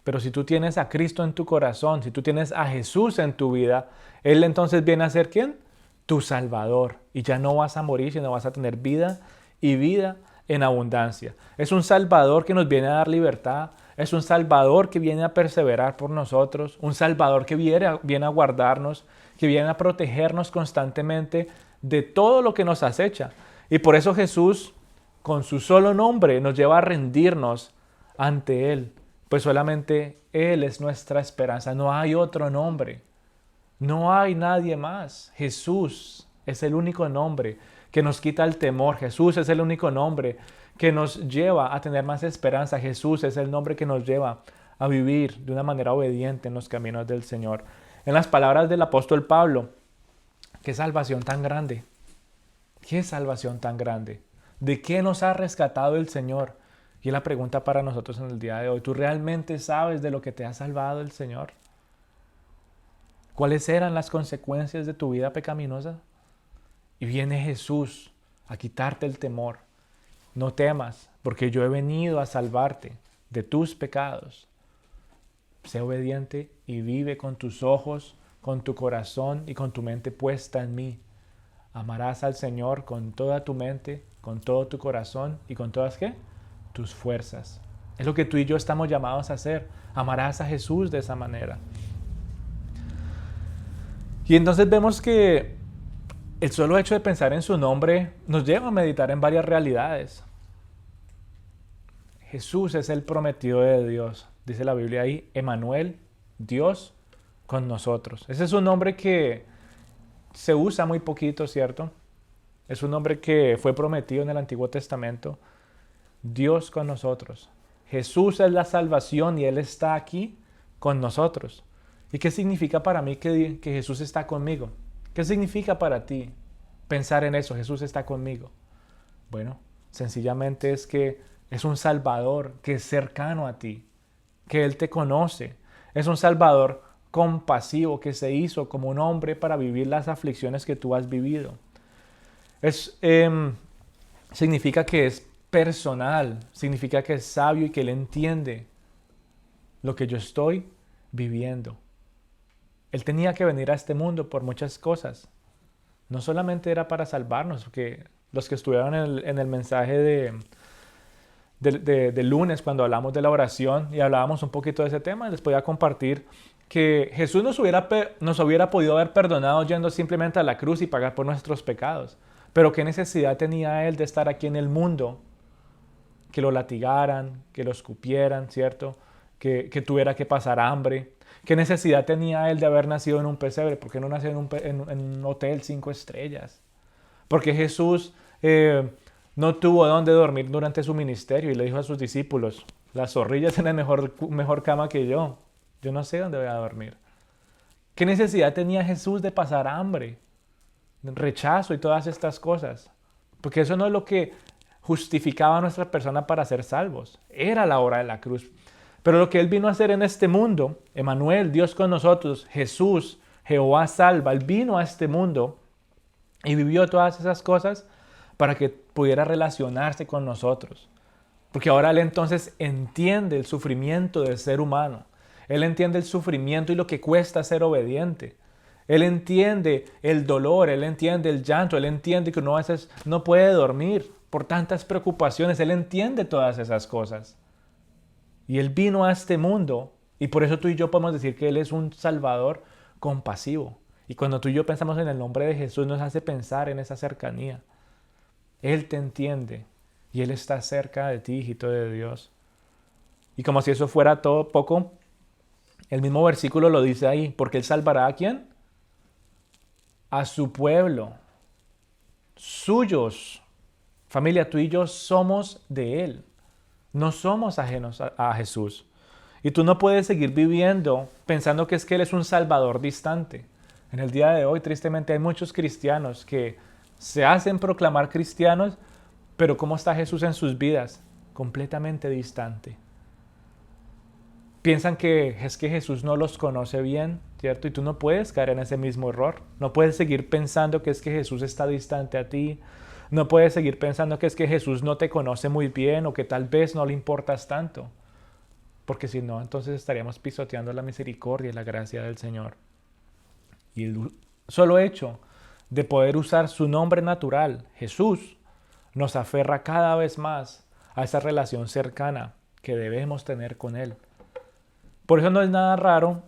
Pero si tú tienes a Cristo en tu corazón, si tú tienes a Jesús en tu vida, Él entonces viene a ser ¿quién? Tu Salvador. Y ya no vas a morir, sino vas a tener vida y vida en abundancia. Es un Salvador que nos viene a dar libertad. Es un Salvador que viene a perseverar por nosotros. Un Salvador que viene a guardarnos, que viene a protegernos constantemente de todo lo que nos acecha. Y por eso Jesús, con su solo nombre, nos lleva a rendirnos ante Él. Pues solamente Él es nuestra esperanza. No hay otro nombre. No hay nadie más. Jesús es el único nombre que nos quita el temor. Jesús es el único nombre que nos lleva a tener más esperanza. Jesús es el nombre que nos lleva a vivir de una manera obediente en los caminos del Señor. En las palabras del apóstol Pablo, ¡qué salvación tan grande! ¡Qué salvación tan grande! ¿De qué nos ha rescatado el Señor? Y la pregunta para nosotros en el día de hoy, ¿tú realmente sabes de lo que te ha salvado el Señor? ¿Cuáles eran las consecuencias de tu vida pecaminosa? Y viene Jesús a quitarte el temor. No temas, porque yo he venido a salvarte de tus pecados. Sé obediente y vive con tus ojos, con tu corazón y con tu mente puesta en mí. Amarás al Señor con toda tu mente, con todo tu corazón y con todas, ¿qué? Tus fuerzas. Es lo que tú y yo estamos llamados a hacer. Amarás a Jesús de esa manera. Y entonces vemos que el solo hecho de pensar en su nombre nos lleva a meditar en varias realidades. Jesús es el prometido de Dios. Dice la Biblia ahí, Emmanuel, Dios con nosotros. Ese es un nombre que se usa muy poquito, ¿cierto? Es un nombre que fue prometido en el Antiguo Testamento. Dios con nosotros. Jesús es la salvación y Él está aquí con nosotros. ¿Y qué significa para mí que Jesús está conmigo? ¿Qué significa para ti pensar en eso? Jesús está conmigo. Bueno, sencillamente es que es un Salvador que es cercano a ti, que Él te conoce. Es un Salvador compasivo que se hizo como un hombre para vivir las aflicciones que tú has vivido. Significa que es personal, significa que es sabio y que Él entiende lo que yo estoy viviendo. Él tenía que venir a este mundo por muchas cosas. No solamente era para salvarnos, porque los que estuvieron en el mensaje de lunes, cuando hablamos de la oración y hablábamos un poquito de ese tema, les podía compartir que Jesús nos hubiera podido haber perdonado yendo simplemente a la cruz y pagar por nuestros pecados. Pero ¿qué necesidad tenía Él de estar aquí en el mundo? Que lo latigaran, que lo escupieran, ¿cierto? Que tuviera que pasar hambre. ¿Qué necesidad tenía Él de haber nacido en un pesebre? ¿Por qué no nació en un hotel 5 estrellas? Porque Jesús no tuvo dónde dormir durante su ministerio y le dijo a sus discípulos, las zorrillas tienen mejor cama que yo. Yo no sé dónde voy a dormir. ¿Qué necesidad tenía Jesús de pasar hambre, rechazo y todas estas cosas? Porque eso no es lo que justificaba a nuestra persona para ser salvos. Era la obra de la cruz. Pero lo que Él vino a hacer en este mundo, Emmanuel, Dios con nosotros, Jesús, Jehová salva, Él vino a este mundo y vivió todas esas cosas para que pudiera relacionarse con nosotros. Porque ahora Él entonces entiende el sufrimiento del ser humano. Él entiende el sufrimiento y lo que cuesta ser obediente. Él entiende el dolor, Él entiende el llanto, Él entiende que uno a veces no puede dormir por tantas preocupaciones. Él entiende todas esas cosas. Y Él vino a este mundo y por eso tú y yo podemos decir que Él es un Salvador compasivo. Y cuando tú y yo pensamos en el nombre de Jesús nos hace pensar en esa cercanía. Él te entiende y Él está cerca de ti, hijito de Dios. Y como si eso fuera todo poco, el mismo versículo lo dice ahí, porque Él salvará ¿a quién? A su pueblo, suyos. Familia, tú y yo somos de Él. No somos ajenos a Jesús. Y tú no puedes seguir viviendo pensando que es que Él es un Salvador distante. En el día de hoy, tristemente, hay muchos cristianos que se hacen proclamar cristianos, pero ¿cómo está Jesús en sus vidas? Completamente distante. Piensan que es que Jesús no los conoce bien, ¿cierto? Y tú no puedes caer en ese mismo error. No puedes seguir pensando que es que Jesús está distante a ti. No puedes seguir pensando que es que Jesús no te conoce muy bien o que tal vez no le importas tanto. Porque si no, entonces estaríamos pisoteando la misericordia y la gracia del Señor. Y el solo hecho de poder usar su nombre natural, Jesús, nos aferra cada vez más a esa relación cercana que debemos tener con Él. Por eso no es nada raro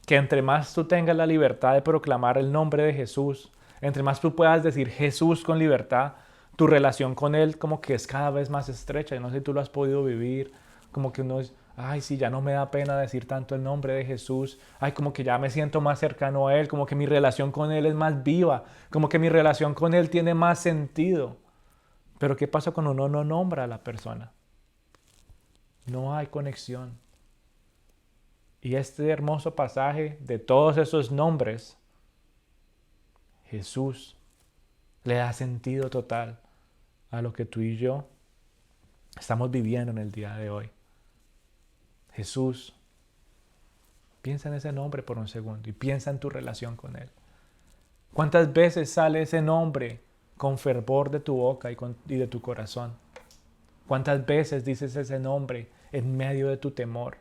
que entre más tú tengas la libertad de proclamar el nombre de Jesús, entre más tú puedas decir Jesús con libertad, tu relación con Él como que es cada vez más estrecha. Y no sé si tú lo has podido vivir, como que uno es, ay, sí, ya no me da pena decir tanto el nombre de Jesús, ay, como que ya me siento más cercano a Él, como que mi relación con Él es más viva, como que mi relación con Él tiene más sentido. Pero ¿qué pasa cuando uno no nombra a la persona? No hay conexión. Y este hermoso pasaje de todos esos nombres, Jesús le da sentido total a lo que tú y yo estamos viviendo en el día de hoy. Jesús, Piensa en ese nombre por un segundo y piensa en tu relación con Él. ¿Cuántas veces sale ese nombre con fervor de tu boca y de tu corazón? ¿Cuántas veces dices ese nombre en medio de tu temor?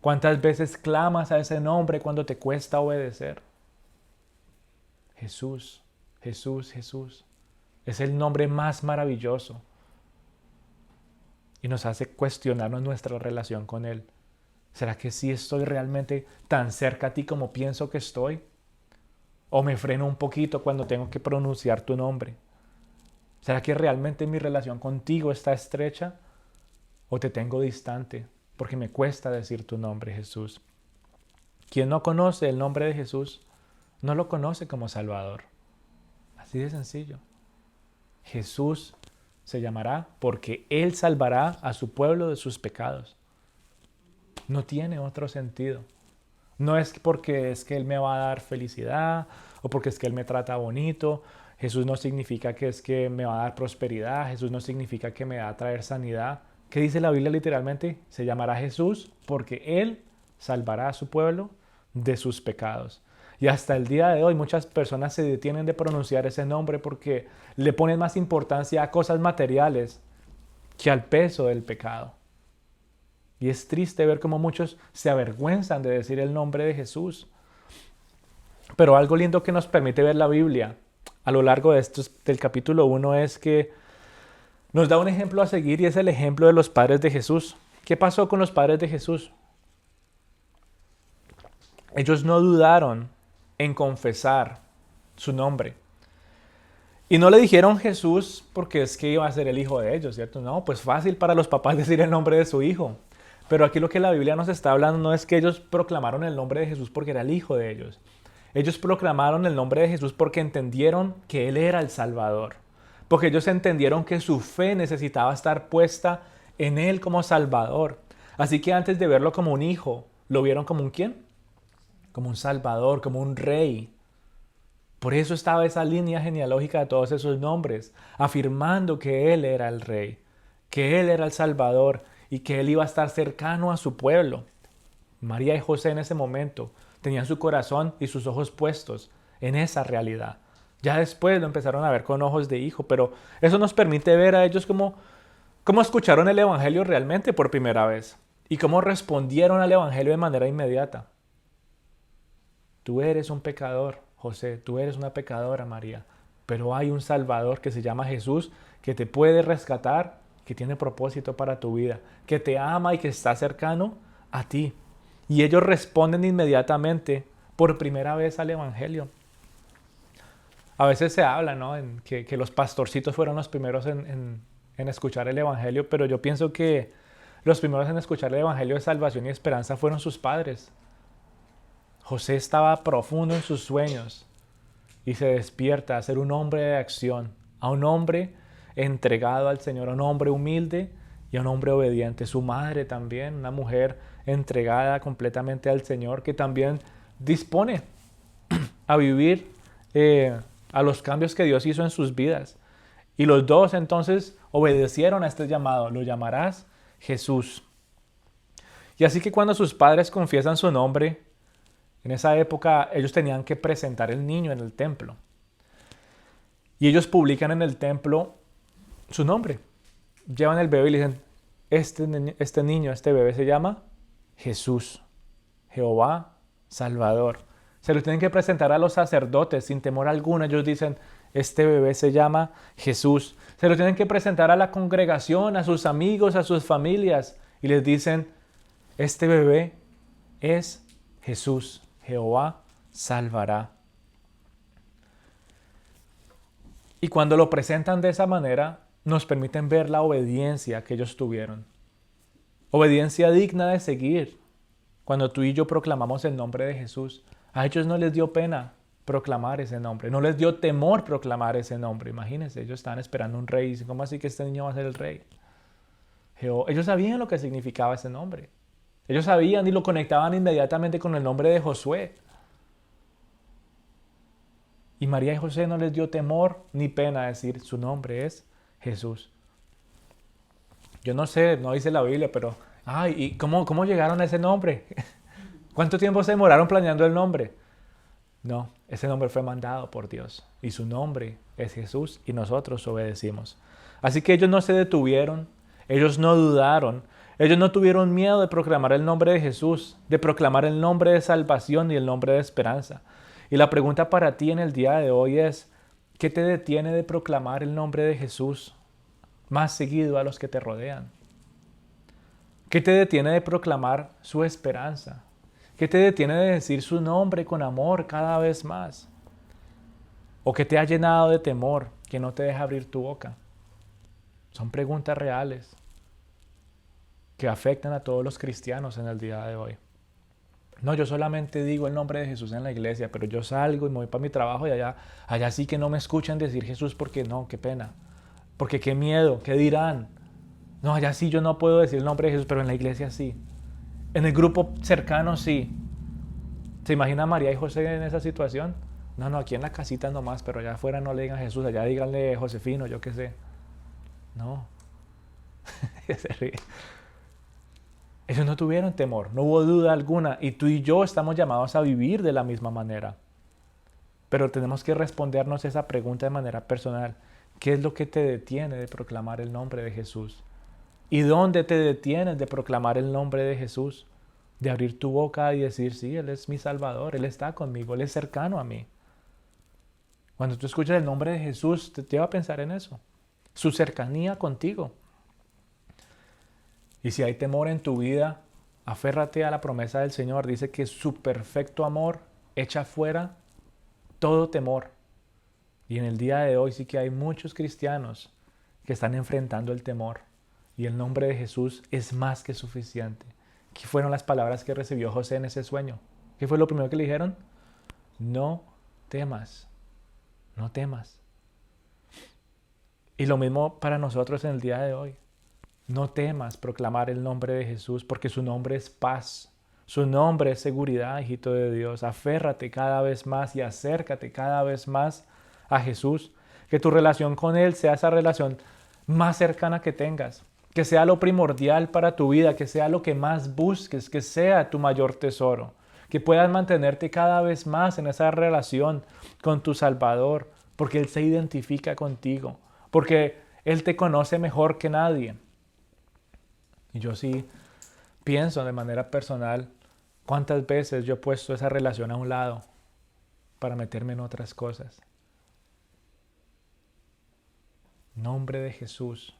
¿Cuántas veces clamas a ese nombre cuando te cuesta obedecer? Jesús, Jesús, Jesús. Es el nombre más maravilloso. Y nos hace cuestionarnos nuestra relación con Él. ¿Será que sí estoy realmente tan cerca a ti como pienso que estoy? ¿O me freno un poquito cuando tengo que pronunciar tu nombre? ¿Será que realmente mi relación contigo está estrecha? ¿O te tengo distante? Porque me cuesta decir tu nombre, Jesús. Quien no conoce el nombre de Jesús, no lo conoce como Salvador. Así de sencillo. Jesús se llamará porque Él salvará a su pueblo de sus pecados. No tiene otro sentido. No es porque es que Él me va a dar felicidad o porque es que Él me trata bonito. Jesús no significa que es que me va a dar prosperidad. Jesús no significa que me va a traer sanidad. ¿Qué dice la Biblia literalmente? Se llamará Jesús porque Él salvará a su pueblo de sus pecados. Y hasta el día de hoy muchas personas se detienen de pronunciar ese nombre porque le ponen más importancia a cosas materiales que al peso del pecado. Y es triste ver cómo muchos se avergüenzan de decir el nombre de Jesús. Pero algo lindo que nos permite ver la Biblia a lo largo del capítulo 1 es que nos da un ejemplo a seguir y es el ejemplo de los padres de Jesús. ¿Qué pasó con los padres de Jesús? Ellos no dudaron en confesar su nombre. Y no le dijeron Jesús porque es que iba a ser el hijo de ellos, ¿cierto? No, pues fácil para los papás decir el nombre de su hijo. Pero aquí lo que la Biblia nos está hablando no es que ellos proclamaron el nombre de Jesús porque era el hijo de ellos. Ellos proclamaron el nombre de Jesús porque entendieron que Él era el Salvador. Porque ellos entendieron que su fe necesitaba estar puesta en Él como Salvador. Así que antes de verlo como un hijo, ¿lo vieron como un quién? Como un Salvador, como un rey. Por eso estaba esa línea genealógica de todos esos nombres, afirmando que Él era el rey, que Él era el Salvador y que Él iba a estar cercano a su pueblo. María y José en ese momento tenían su corazón y sus ojos puestos en esa realidad. Ya después lo empezaron a ver con ojos de hijo, pero eso nos permite ver a ellos cómo escucharon el Evangelio realmente por primera vez y cómo respondieron al Evangelio de manera inmediata. Tú eres un pecador, José, tú eres una pecadora, María, pero hay un Salvador que se llama Jesús que te puede rescatar, que tiene propósito para tu vida, que te ama y que está cercano a ti. Y ellos responden inmediatamente por primera vez al Evangelio. A veces se habla, ¿no?, en que los pastorcitos fueron los primeros en escuchar el Evangelio, pero yo pienso que los primeros en escuchar el Evangelio de salvación y esperanza fueron sus padres. José estaba profundo en sus sueños y se despierta a ser un hombre de acción, a un hombre entregado al Señor, a un hombre humilde y a un hombre obediente. Su madre también, una mujer entregada completamente al Señor, que también dispone a vivir a los cambios que Dios hizo en sus vidas. Y los dos entonces obedecieron a este llamado: lo llamarás Jesús. Y así que cuando sus padres confiesan su nombre, en esa época ellos tenían que presentar el niño en el templo. Y ellos publican en el templo su nombre. Llevan el bebé y le dicen: este niño, este bebé se llama Jesús, Jehová Salvador. Se lo tienen que presentar a los sacerdotes sin temor alguno. Ellos dicen: este bebé se llama Jesús. Se lo tienen que presentar a la congregación, a sus amigos, a sus familias. Y les dicen: este bebé es Jesús, Jehová salvará. Y cuando lo presentan de esa manera, nos permiten ver la obediencia que ellos tuvieron. Obediencia digna de seguir. Cuando tú y yo proclamamos el nombre de Jesús, a ellos no les dio pena proclamar ese nombre, no les dio temor proclamar ese nombre. Imagínense, ellos estaban esperando un rey y dicen: ¿cómo así que este niño va a ser el rey? Ellos sabían lo que significaba ese nombre. Ellos sabían y lo conectaban inmediatamente con el nombre de Josué. Y María y José no les dio temor ni pena decir: su nombre es Jesús. Yo no sé, no dice la Biblia, pero ¿y cómo llegaron a ese nombre? ¿Cuánto tiempo se demoraron planeando el nombre? No, ese nombre fue mandado por Dios y su nombre es Jesús y nosotros obedecimos. Así que ellos no se detuvieron, ellos no dudaron, ellos no tuvieron miedo de proclamar el nombre de Jesús, de proclamar el nombre de salvación y el nombre de esperanza. Y la pregunta para ti en el día de hoy es, ¿qué te detiene de proclamar el nombre de Jesús más seguido a los que te rodean? ¿Qué te detiene de proclamar su esperanza? ¿Qué te detiene de decir su nombre con amor cada vez más? ¿O qué te ha llenado de temor que no te deja abrir tu boca? Son preguntas reales que afectan a todos los cristianos en el día de hoy. No, yo solamente digo el nombre de Jesús en la iglesia, pero yo salgo y me voy para mi trabajo y allá sí que no me escuchan decir Jesús porque no, qué pena. Porque qué miedo, qué dirán. No, allá sí yo no puedo decir el nombre de Jesús, pero en la iglesia sí. En el grupo cercano sí. ¿Se imagina María y José en esa situación? No, aquí en la casita nomás, pero allá afuera no le digan Jesús, allá díganle Josefino, yo qué sé. No. Se ríe. Ellos no tuvieron temor, no hubo duda alguna, y tú y yo estamos llamados a vivir de la misma manera. Pero tenemos que respondernos esa pregunta de manera personal. ¿Qué es lo que te detiene de proclamar el nombre de Jesús? ¿Y dónde te detienes de proclamar el nombre de Jesús? De abrir tu boca y decir, sí, Él es mi Salvador, Él está conmigo, Él es cercano a mí. Cuando tú escuchas el nombre de Jesús, te lleva a pensar en eso, su cercanía contigo. Y si hay temor en tu vida, aférrate a la promesa del Señor. Dice que su perfecto amor echa fuera todo temor. Y en el día de hoy sí que hay muchos cristianos que están enfrentando el temor. Y el nombre de Jesús es más que suficiente. ¿Qué fueron las palabras que recibió José en ese sueño? ¿Qué fue lo primero que le dijeron? No temas, no temas. Y lo mismo para nosotros en el día de hoy. No temas proclamar el nombre de Jesús porque su nombre es paz. Su nombre es seguridad, hijito de Dios. Aférrate cada vez más y acércate cada vez más a Jesús. Que tu relación con Él sea esa relación más cercana que tengas. Que sea lo primordial para tu vida, que sea lo que más busques, que sea tu mayor tesoro. Que puedas mantenerte cada vez más en esa relación con tu Salvador, porque Él se identifica contigo, porque Él te conoce mejor que nadie. Y yo sí pienso de manera personal cuántas veces yo he puesto esa relación a un lado para meterme en otras cosas. Nombre de Jesús.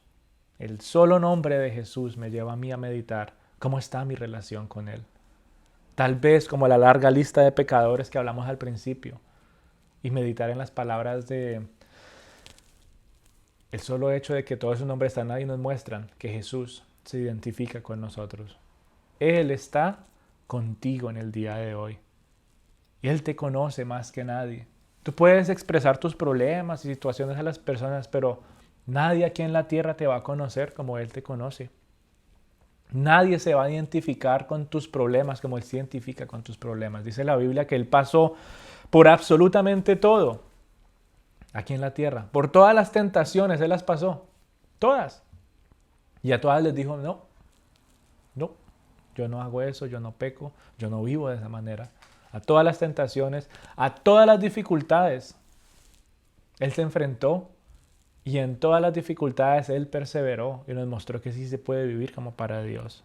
El solo nombre de Jesús me lleva a mí a meditar cómo está mi relación con Él. Tal vez como la larga lista de pecadores que hablamos al principio y meditar en las palabras de el solo hecho de que todos esos nombres están ahí nos muestran que Jesús se identifica con nosotros. Él está contigo en el día de hoy. Y Él te conoce más que nadie. Tú puedes expresar tus problemas y situaciones a las personas, pero nadie aquí en la tierra te va a conocer como Él te conoce. Nadie se va a identificar con tus problemas como Él se identifica con tus problemas. Dice la Biblia que Él pasó por absolutamente todo aquí en la tierra. Por todas las tentaciones Él las pasó. Todas. Y a todas les dijo, no, yo no hago eso, yo no peco, yo no vivo de esa manera. A todas las tentaciones, a todas las dificultades, Él se enfrentó y en todas las dificultades Él perseveró y nos mostró que sí se puede vivir como para Dios.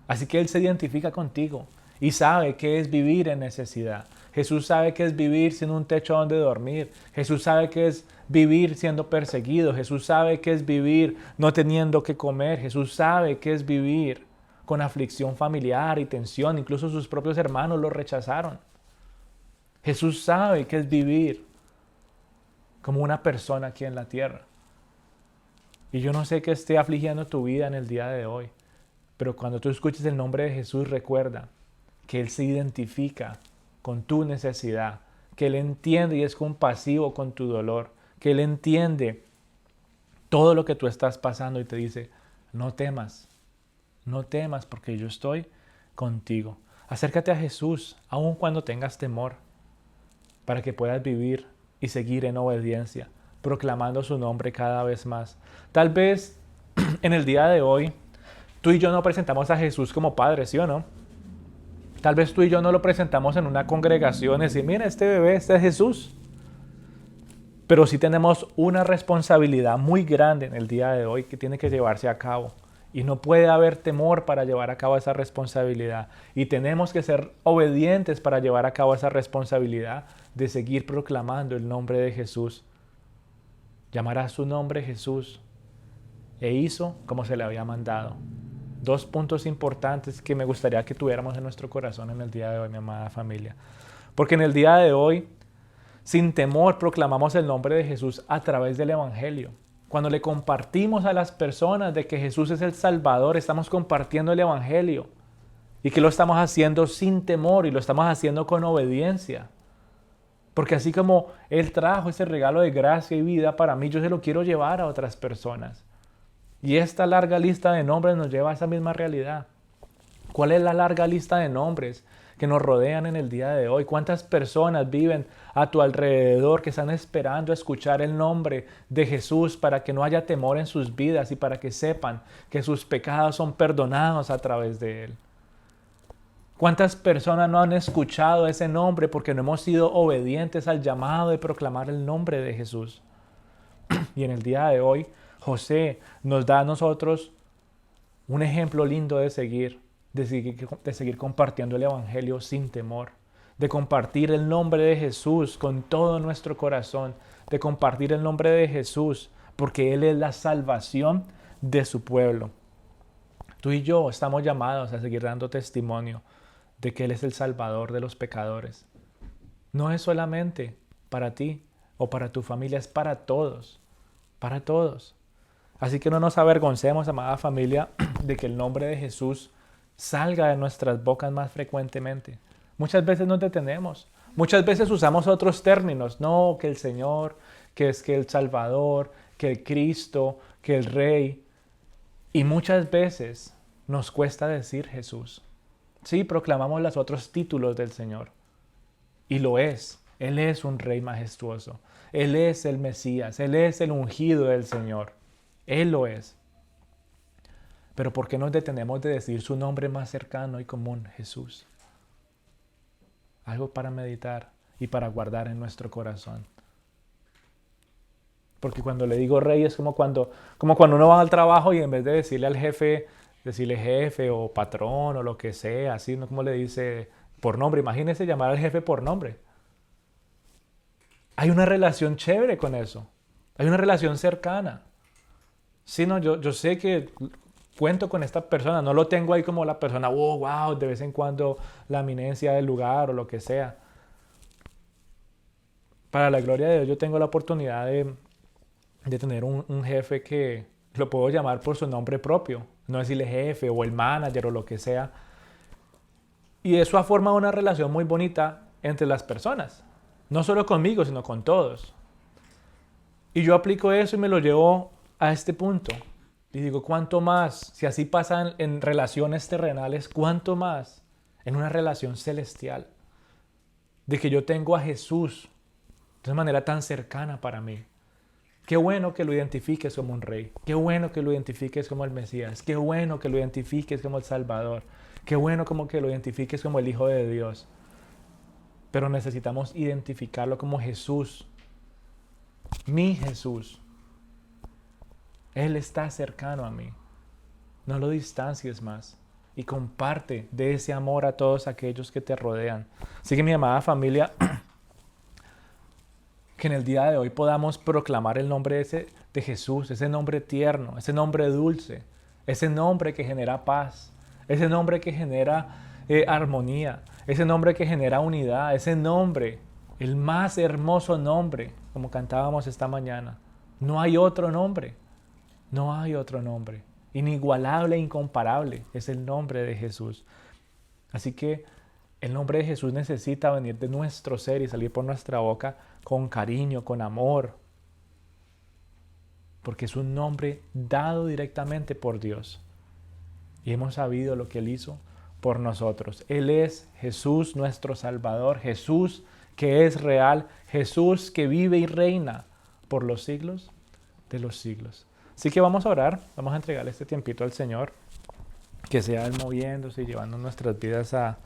Así que Él se identifica contigo y sabe qué es vivir en necesidad. Jesús sabe qué es vivir sin un techo donde dormir. Jesús sabe qué es vivir siendo perseguido. Jesús sabe qué es vivir no teniendo que comer. Jesús sabe qué es vivir con aflicción familiar y tensión. Incluso sus propios hermanos lo rechazaron. Jesús sabe qué es vivir como una persona aquí en la tierra. Y yo no sé qué esté afligiendo tu vida en el día de hoy, pero cuando tú escuches el nombre de Jesús, recuerda que Él se identifica con tu necesidad, que Él entiende y es compasivo con tu dolor, que Él entiende todo lo que tú estás pasando y te dice, no temas porque yo estoy contigo. Acércate a Jesús, aun cuando tengas temor, para que puedas vivir y seguir en obediencia, proclamando su nombre cada vez más. Tal vez en el día de hoy, tú y yo no presentamos a Jesús como Padre, ¿sí o no? Tal vez tú y yo no lo presentamos en una congregación y decir, mira, este bebé, este es Jesús. Pero sí tenemos una responsabilidad muy grande en el día de hoy que tiene que llevarse a cabo. Y no puede haber temor para llevar a cabo esa responsabilidad. Y tenemos que ser obedientes para llevar a cabo esa responsabilidad de seguir proclamando el nombre de Jesús. Llamará su nombre Jesús. E hizo como se le había mandado. 2 puntos importantes que me gustaría que tuviéramos en nuestro corazón en el día de hoy, mi amada familia. Porque en el día de hoy, sin temor, proclamamos el nombre de Jesús a través del Evangelio. Cuando le compartimos a las personas de que Jesús es el Salvador, estamos compartiendo el Evangelio. Y que lo estamos haciendo sin temor y lo estamos haciendo con obediencia. Porque así como Él trajo ese regalo de gracia y vida para mí, yo se lo quiero llevar a otras personas. Y esta larga lista de nombres nos lleva a esa misma realidad. ¿Cuál es la larga lista de nombres que nos rodean en el día de hoy? ¿Cuántas personas viven a tu alrededor que están esperando escuchar el nombre de Jesús para que no haya temor en sus vidas y para que sepan que sus pecados son perdonados a través de Él? ¿Cuántas personas no han escuchado ese nombre porque no hemos sido obedientes al llamado de proclamar el nombre de Jesús? Y en el día de hoy, José nos da a nosotros un ejemplo lindo de seguir compartiendo el Evangelio sin temor, de compartir el nombre de Jesús con todo nuestro corazón, de compartir el nombre de Jesús porque Él es la salvación de su pueblo. Tú y yo estamos llamados a seguir dando testimonio de que Él es el Salvador de los pecadores. No es solamente para ti o para tu familia, es para todos, para todos. Así que no nos avergoncemos, amada familia, de que el nombre de Jesús salga de nuestras bocas más frecuentemente. Muchas veces nos detenemos, muchas veces usamos otros términos, no, que el Señor, que el Salvador, que el Cristo, que el Rey. Y muchas veces nos cuesta decir Jesús. Sí, proclamamos los otros títulos del Señor. Y lo es. Él es un Rey majestuoso. Él es el Mesías. Él es el ungido del Señor. Él lo es. Pero ¿por qué nos detenemos de decir su nombre más cercano y común, Jesús? Algo para meditar y para guardar en nuestro corazón. Porque cuando le digo Rey es como cuando uno va al trabajo y en vez de decirle al jefe, decirle jefe o patrón o lo que sea, así, ¿no? Como le dice por nombre. Imagínese llamar al jefe por nombre. Hay una relación chévere con eso. Hay una relación cercana. Sí, no, yo sé que cuento con esta persona, no lo tengo ahí como la persona, oh, wow, de vez en cuando la eminencia del lugar o lo que sea. Para la gloria de Dios, yo tengo la oportunidad de tener un jefe que lo puedo llamar por su nombre propio, no decirle jefe o el manager o lo que sea. Y eso ha formado una relación muy bonita entre las personas, no solo conmigo, sino con todos. Y yo aplico eso y me lo llevo a este punto. Y digo, ¿cuánto más? Si así pasa en relaciones terrenales, ¿cuánto más en una relación celestial? De que yo tengo a Jesús de una manera tan cercana para mí. Qué bueno que lo identifiques como un rey. Qué bueno que lo identifiques como el Mesías. Qué bueno que lo identifiques como el Salvador. Qué bueno como que lo identifiques como el Hijo de Dios. Pero necesitamos identificarlo como Jesús. Mi Jesús. Él está cercano a mí. No lo distancies más. Y comparte de ese amor a todos aquellos que te rodean. Así que mi amada familia, que en el día de hoy podamos proclamar el nombre de Jesús, ese nombre tierno, ese nombre dulce, ese nombre que genera paz, ese nombre que genera armonía, ese nombre que genera unidad, ese nombre, el más hermoso nombre, como cantábamos esta mañana. No hay otro nombre. No hay otro nombre. Inigualable e incomparable es el nombre de Jesús. Así que el nombre de Jesús necesita venir de nuestro ser y salir por nuestra boca con cariño, con amor. Porque es un nombre dado directamente por Dios. Y hemos sabido lo que Él hizo por nosotros. Él es Jesús nuestro Salvador. Jesús que es real. Jesús que vive y reina por los siglos de los siglos. Así que vamos a orar, vamos a entregarle este tiempito al Señor, que sea Él moviéndose y llevando nuestras vidas a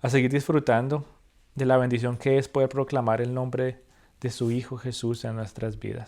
a seguir disfrutando de la bendición que es poder proclamar el nombre de su Hijo Jesús en nuestras vidas.